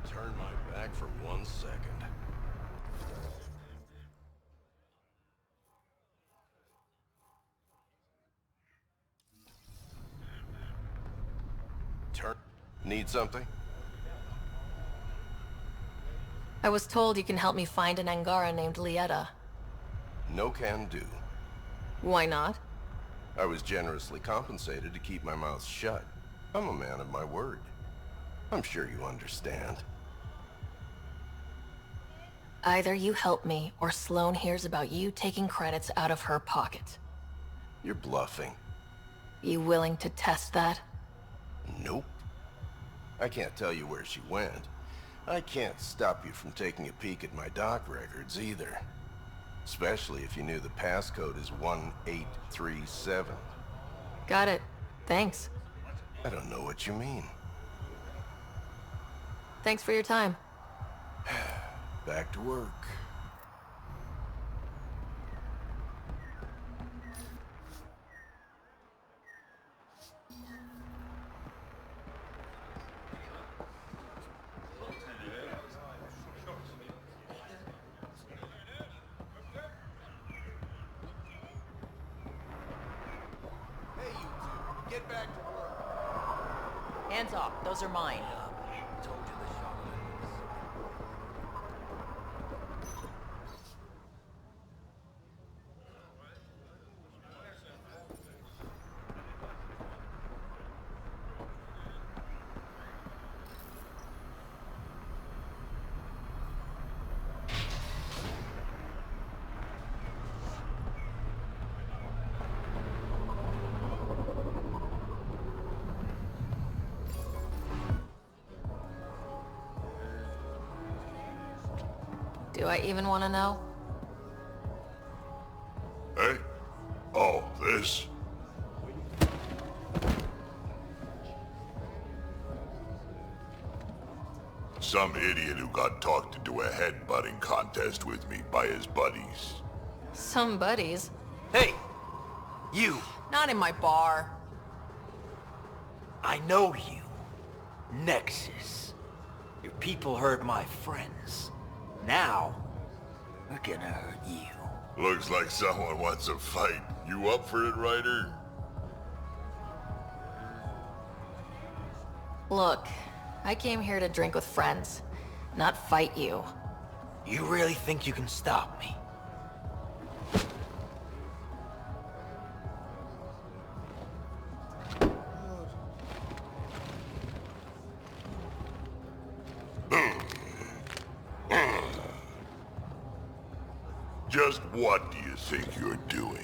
Speaker 20: Turn my back for 1 second. Need something?
Speaker 1: I was told you can help me find an Angara named Lieta.
Speaker 20: No can do.
Speaker 1: Why not?
Speaker 20: I was generously compensated to keep my mouth shut. I'm a man of my word. I'm sure you understand.
Speaker 1: Either you help me, or Sloane hears about you taking credits out of her pocket.
Speaker 20: You're bluffing.
Speaker 1: You willing to test that?
Speaker 20: Nope. I can't tell you where she went. I can't stop you from taking a peek at my doc records either. Especially if you knew the passcode is 1837.
Speaker 1: Got it. Thanks.
Speaker 20: I don't know what you mean.
Speaker 1: Thanks for your time.
Speaker 20: Back to work.
Speaker 8: Get back to work. Hands off. Those are mine.
Speaker 1: Do I even want to know?
Speaker 2: Hey? Oh, this? Some idiot who got talked into a headbutting contest with me by his buddies.
Speaker 1: Some buddies.
Speaker 17: Hey! You!
Speaker 8: Not in my bar.
Speaker 17: I know you. Nexus. Your people hurt my friends. Now, we're gonna hurt you.
Speaker 2: Looks like someone wants a fight. You up for it, Ryder?
Speaker 1: Look, I came here to drink with friends, not fight you.
Speaker 17: You really think you can stop me?
Speaker 21: Just what do you think you're doing?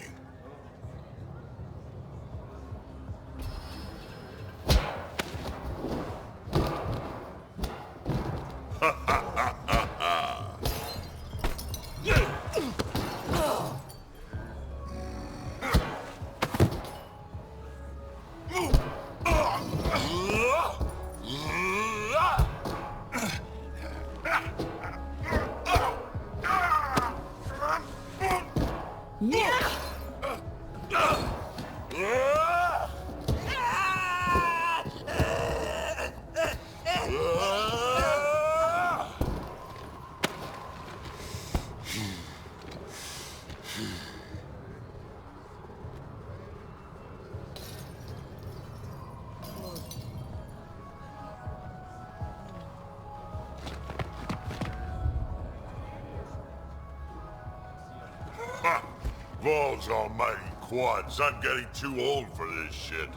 Speaker 21: Balls almighty quads, I'm getting too old for this shit.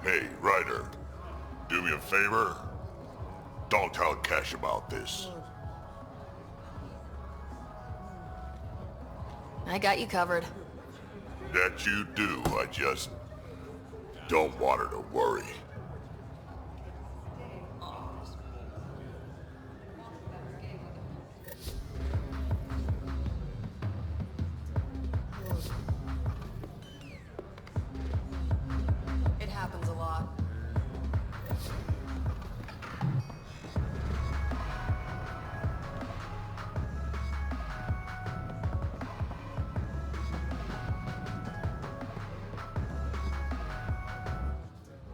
Speaker 21: Hey, Ryder. Do me a favor. Don't tell Cash about this.
Speaker 1: I got you covered.
Speaker 21: That you do, I just don't want her to worry.
Speaker 19: It happens a lot.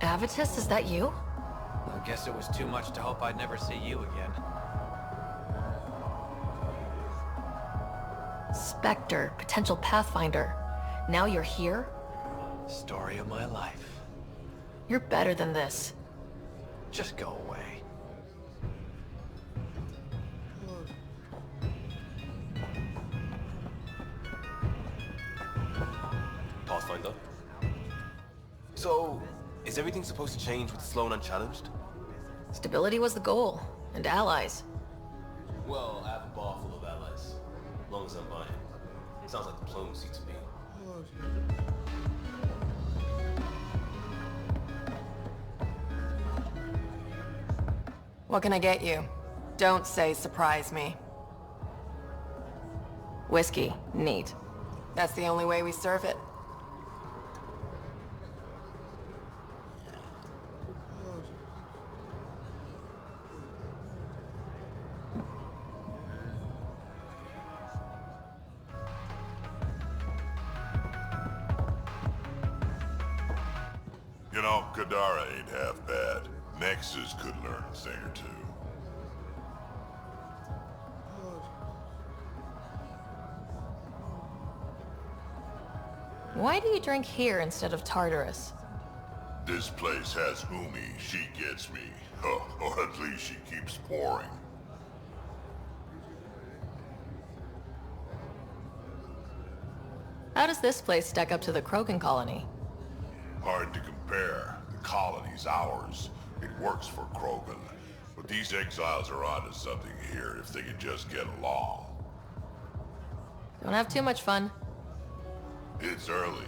Speaker 1: Avitus, is that you?
Speaker 14: I guess it was too much to hope I'd never see you again.
Speaker 1: Spectre, potential Pathfinder. Now you're here?
Speaker 14: Story of my life.
Speaker 1: You're better than this.
Speaker 14: Just go away.
Speaker 22: Pathfinder? So, is everything supposed to change with Sloan unchallenged?
Speaker 1: Stability was the goal, and allies.
Speaker 22: Well, I have a bar full of allies. As long as I'm buying. Sounds like diplomacy to me.
Speaker 19: What can I get you? Don't say surprise me.
Speaker 1: Whiskey. Neat.
Speaker 19: That's the only way we serve it.
Speaker 21: You know, Kadara ain't half bad. Nexus could learn a thing or two.
Speaker 1: Why do you drink here instead of Tartarus?
Speaker 21: This place has Umi. She gets me. Oh, or at least she keeps pouring.
Speaker 1: How does this place stack up to the Krogan colony?
Speaker 21: Hard to compare. The colony's ours. It works for Krogan. But these exiles are onto something here if they can just get along.
Speaker 1: Don't have too much fun.
Speaker 21: It's early.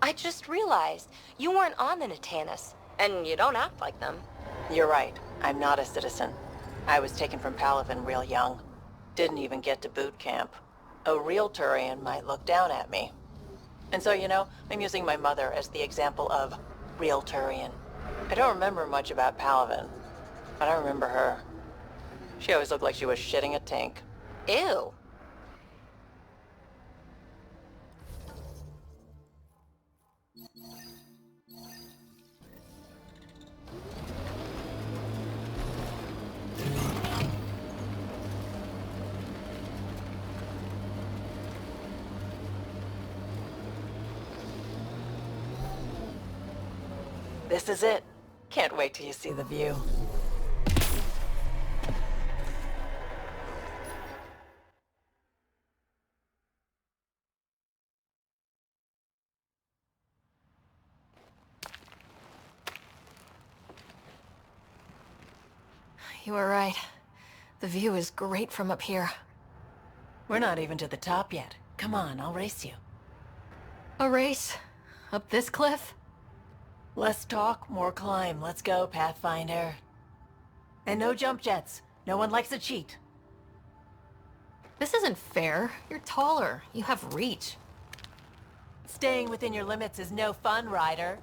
Speaker 4: I just realized you weren't on the Natanus, and you don't act like them.
Speaker 5: You're right. I'm not a citizen. I was taken from Palaven real young. Didn't even get to boot camp. A real Turian might look down at me. And so, I'm using my mother as the example of real Turian. I don't remember much about Palaven, but I remember her. She always looked like she was shitting a tank.
Speaker 4: Ew.
Speaker 5: This is it. Can't wait till you see the view.
Speaker 11: You were right. The view is great from up here.
Speaker 5: We're not even to the top yet. Come on, I'll race you.
Speaker 11: A race? Up this cliff?
Speaker 5: Less talk, more climb. Let's go, Pathfinder. And no jump jets. No one likes a cheat.
Speaker 11: This isn't fair. You're taller. You have reach.
Speaker 5: Staying within your limits is no fun, Ryder.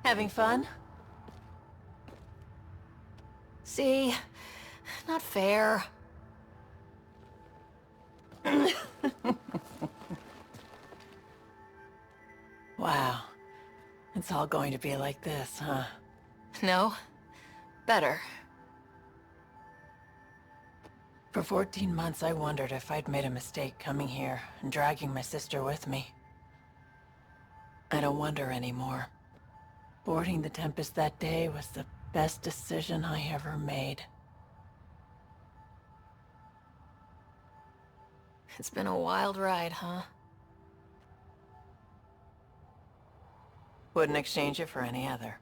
Speaker 5: Having fun?
Speaker 11: See? Not fair.
Speaker 5: Wow. It's all going to be like this, huh?
Speaker 11: No. Better.
Speaker 5: For 14 months, I wondered if I'd made a mistake coming here and dragging my sister with me. I don't wonder anymore. Boarding the Tempest that day was the best decision I ever made.
Speaker 11: It's been a wild ride, huh?
Speaker 5: Wouldn't exchange it for any other.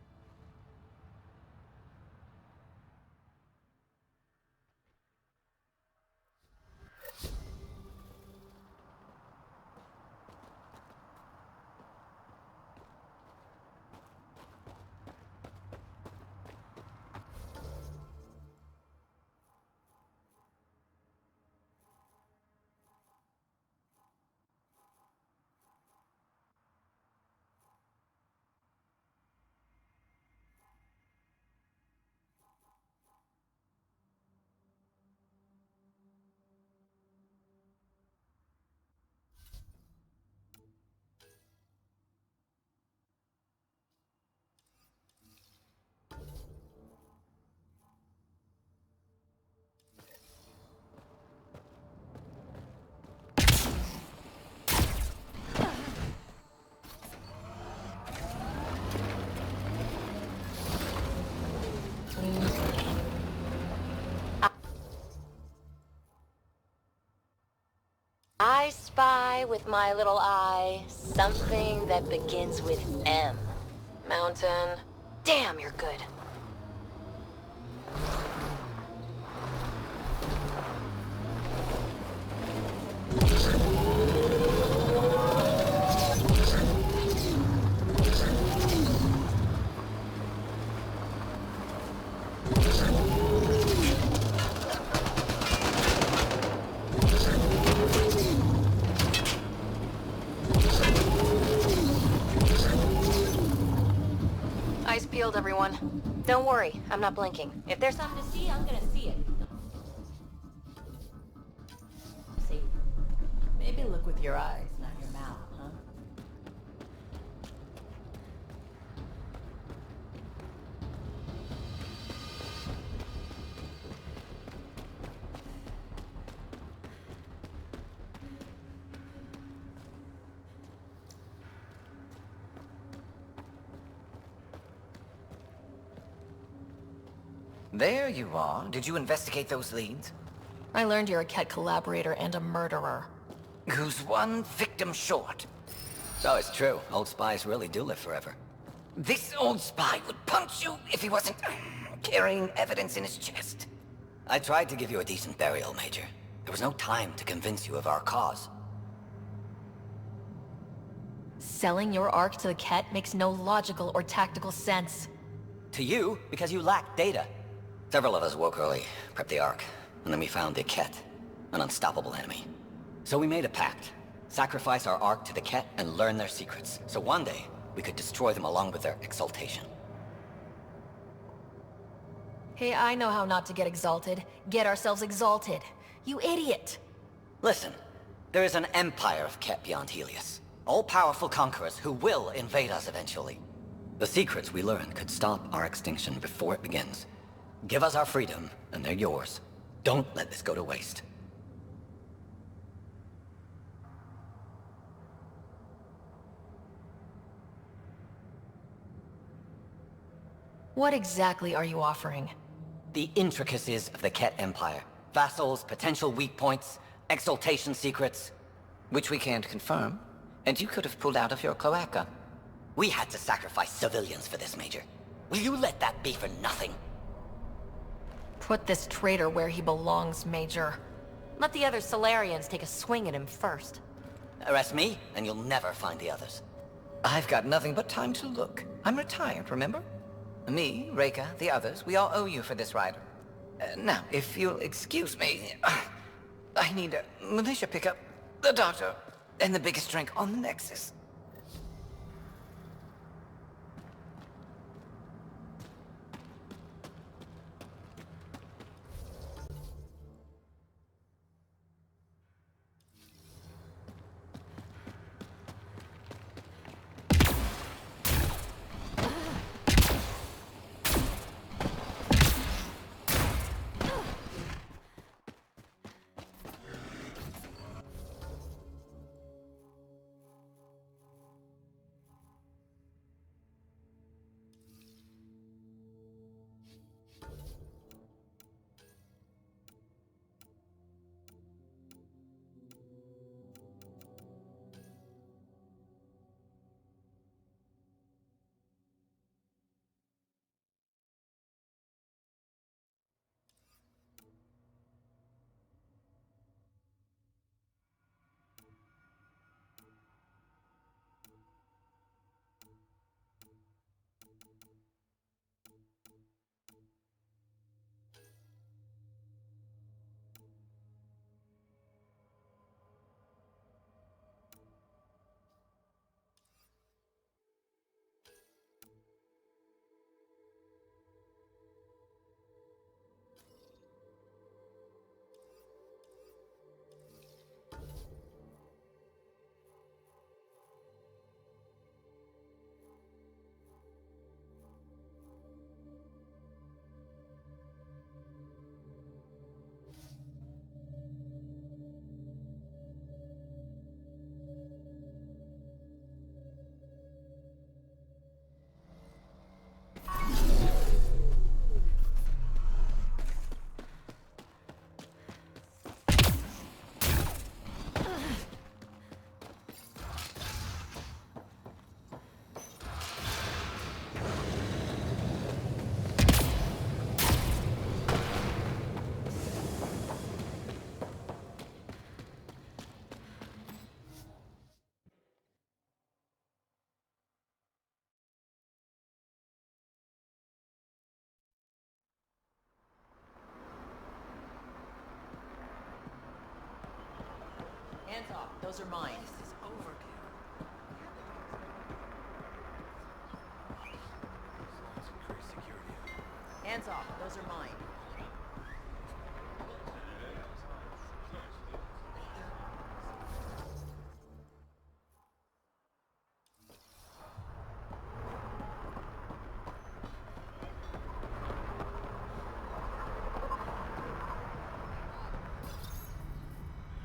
Speaker 4: I spy with my little eye something that begins with M. Mountain. Damn, you're good.
Speaker 11: Eyes peeled, everyone.
Speaker 4: Don't worry, I'm not blinking. If there's something to see, I'm gonna see it.
Speaker 5: See? Maybe look with your eyes, not your mouth, huh?
Speaker 3: There you are. Did you investigate those leads?
Speaker 4: I learned you're a Ket collaborator and a murderer.
Speaker 3: Who's one victim short?
Speaker 13: So it's true. Old spies really do live forever.
Speaker 3: This old spy would punch you if he wasn't carrying evidence in his chest.
Speaker 13: I tried to give you a decent burial, Major. There was no time to convince you of our cause.
Speaker 4: Selling your Ark to the Ket makes no logical or tactical sense.
Speaker 13: To you, because you lacked data. Several of us woke early, prepped the Ark, and then we found the Ket, an unstoppable enemy. So we made a pact. Sacrifice our Ark to the Ket and learn their secrets, so one day we could destroy them along with their exaltation.
Speaker 4: Hey, I know how not to get exalted. Get ourselves exalted. You idiot!
Speaker 13: Listen, there is an empire of Ket beyond Helios. All-powerful conquerors who will invade us eventually. The secrets we learn could stop our extinction before it begins. Give us our freedom, and they're yours. Don't let this go to waste.
Speaker 4: What exactly are you offering?
Speaker 13: The intricacies of the Ket Empire. Vassals, potential weak points, exaltation secrets.
Speaker 3: Which we can't confirm. And you could have pulled out of your cloaca.
Speaker 13: We had to sacrifice civilians for this, Major. Will you let that be for nothing?
Speaker 4: Put this traitor where he belongs, Major. Let the other Solarians take a swing at him first.
Speaker 13: Arrest me, and you'll never find the others.
Speaker 3: I've got nothing but time to look. I'm retired, remember? Me, Reika, the others, we all owe you for this rider. Now, if you'll excuse me, I need a militia pickup, the doctor, and the biggest drink on the Nexus.
Speaker 19: Hands off. Those are mine.
Speaker 11: This is overkill.
Speaker 19: Hands off. Those are mine.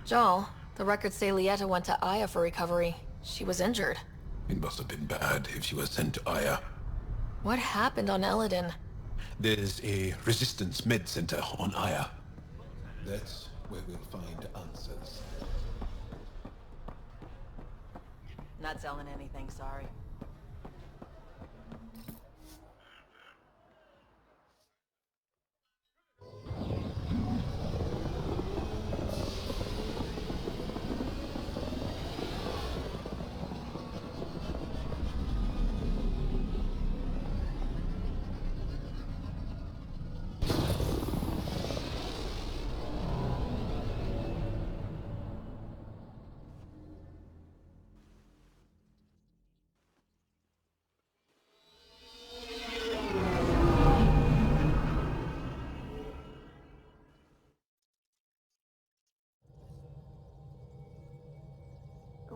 Speaker 4: Jal, the records say Lieta went to Aya for recovery. She was injured.
Speaker 2: It must have been bad if she was sent to Aya.
Speaker 4: What happened on Eladin?
Speaker 10: There's a resistance med center on Aya. That's where we'll find answers.
Speaker 5: Not selling anything, sorry.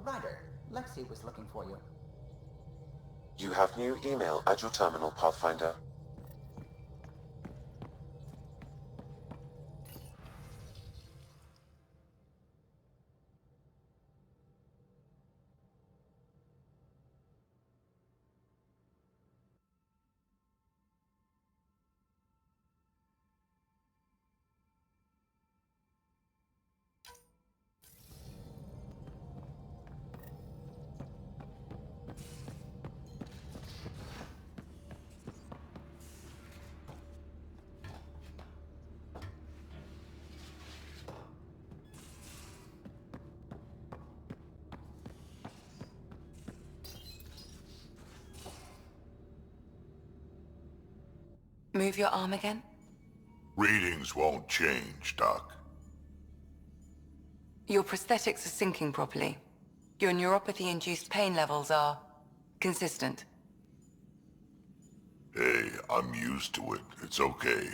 Speaker 7: Ryder, Lexi was looking for you.
Speaker 6: You have new email at your terminal, Pathfinder.
Speaker 4: Move your arm again?
Speaker 21: Readings won't change, Doc.
Speaker 4: Your prosthetics are syncing properly. Your neuropathy-induced pain levels are consistent.
Speaker 21: Hey, I'm used to it. It's okay.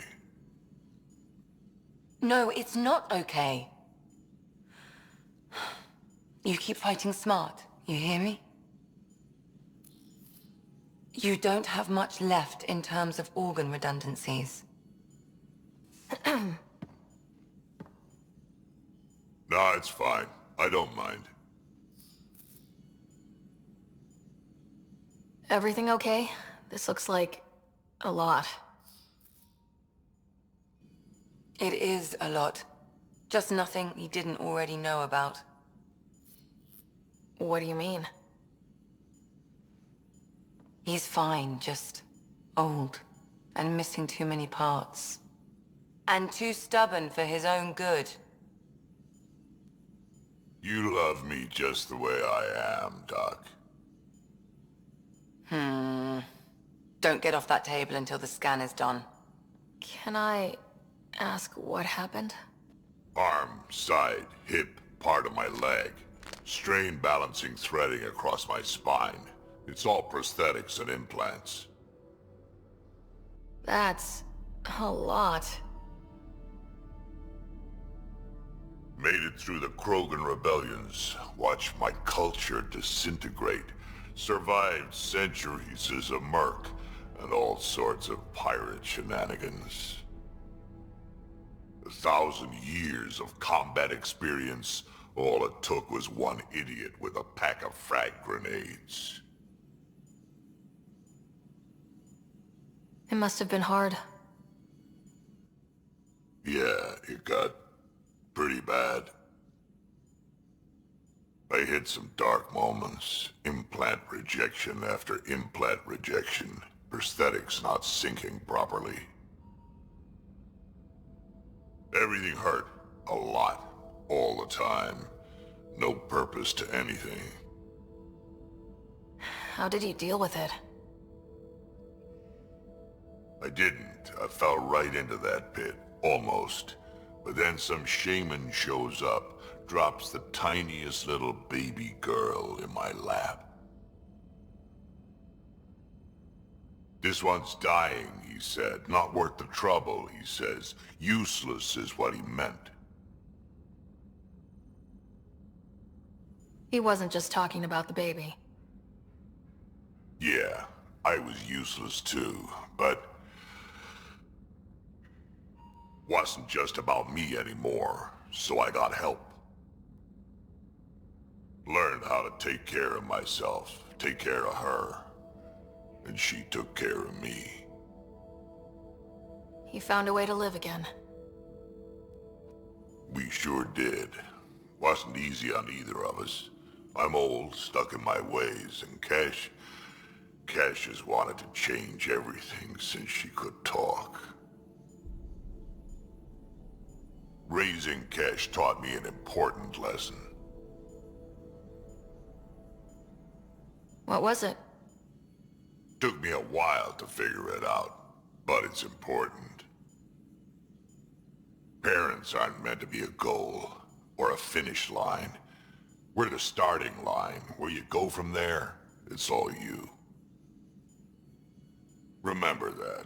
Speaker 4: No, it's not okay. You keep fighting smart, you hear me? You don't have much left in terms of organ redundancies.
Speaker 21: Nah, it's fine. I don't mind.
Speaker 1: Everything okay? This looks like a lot.
Speaker 4: It is a lot. Just nothing he didn't already know about.
Speaker 1: What do you mean?
Speaker 4: He's fine, just old and missing too many parts. And too stubborn for his own good.
Speaker 21: You love me just the way I am, Doc.
Speaker 4: Don't get off that table until the scan is done.
Speaker 1: Can I ask what happened?
Speaker 21: Arm, side, hip, part of my leg. Strain balancing threading across my spine. It's all prosthetics and implants.
Speaker 1: That's a lot.
Speaker 21: Made it through the Krogan rebellions. Watched my culture disintegrate. Survived centuries as a merc. And all sorts of pirate shenanigans. 1,000 years of combat experience. All it took was one idiot with a pack of frag grenades.
Speaker 1: It must have been hard.
Speaker 21: Yeah, it got pretty bad. I hit some dark moments. Implant rejection after implant rejection. Prosthetics not syncing properly. Everything hurt. A lot. All the time. No purpose to anything.
Speaker 1: How did you deal with it?
Speaker 21: I didn't. I fell right into that pit. Almost. But then some shaman shows up, drops the tiniest little baby girl in my lap. This one's dying, he said. Not worth the trouble, he says. Useless is what he meant.
Speaker 1: He wasn't just talking about the baby.
Speaker 21: Yeah, I was useless too, but... wasn't just about me anymore, so I got help. Learned how to take care of myself, take care of her. And she took care of me.
Speaker 11: You found a way to live again.
Speaker 21: We sure did. Wasn't easy on either of us. I'm old, stuck in my ways, and Cash has wanted to change everything since she could talk. Raising Cash taught me an important lesson.
Speaker 11: What was it?
Speaker 21: Took me a while to figure it out, but it's important. Parents aren't meant to be a goal, or a finish line. We're the starting line. Where you go from there, it's all you. Remember that.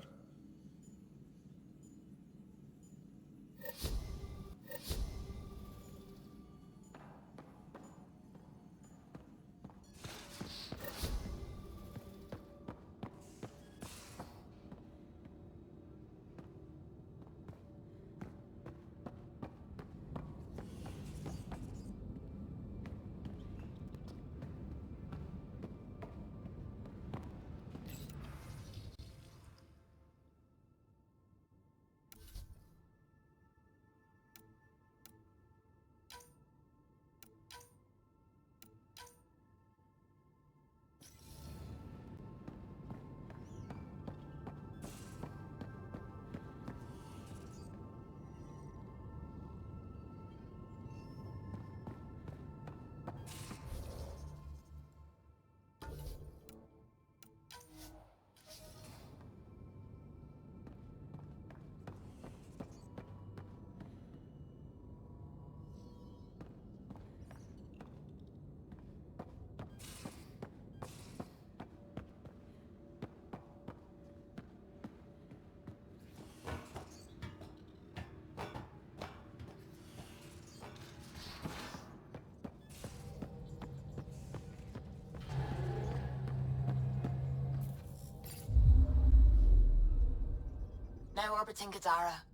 Speaker 1: Now orbiting Gadara.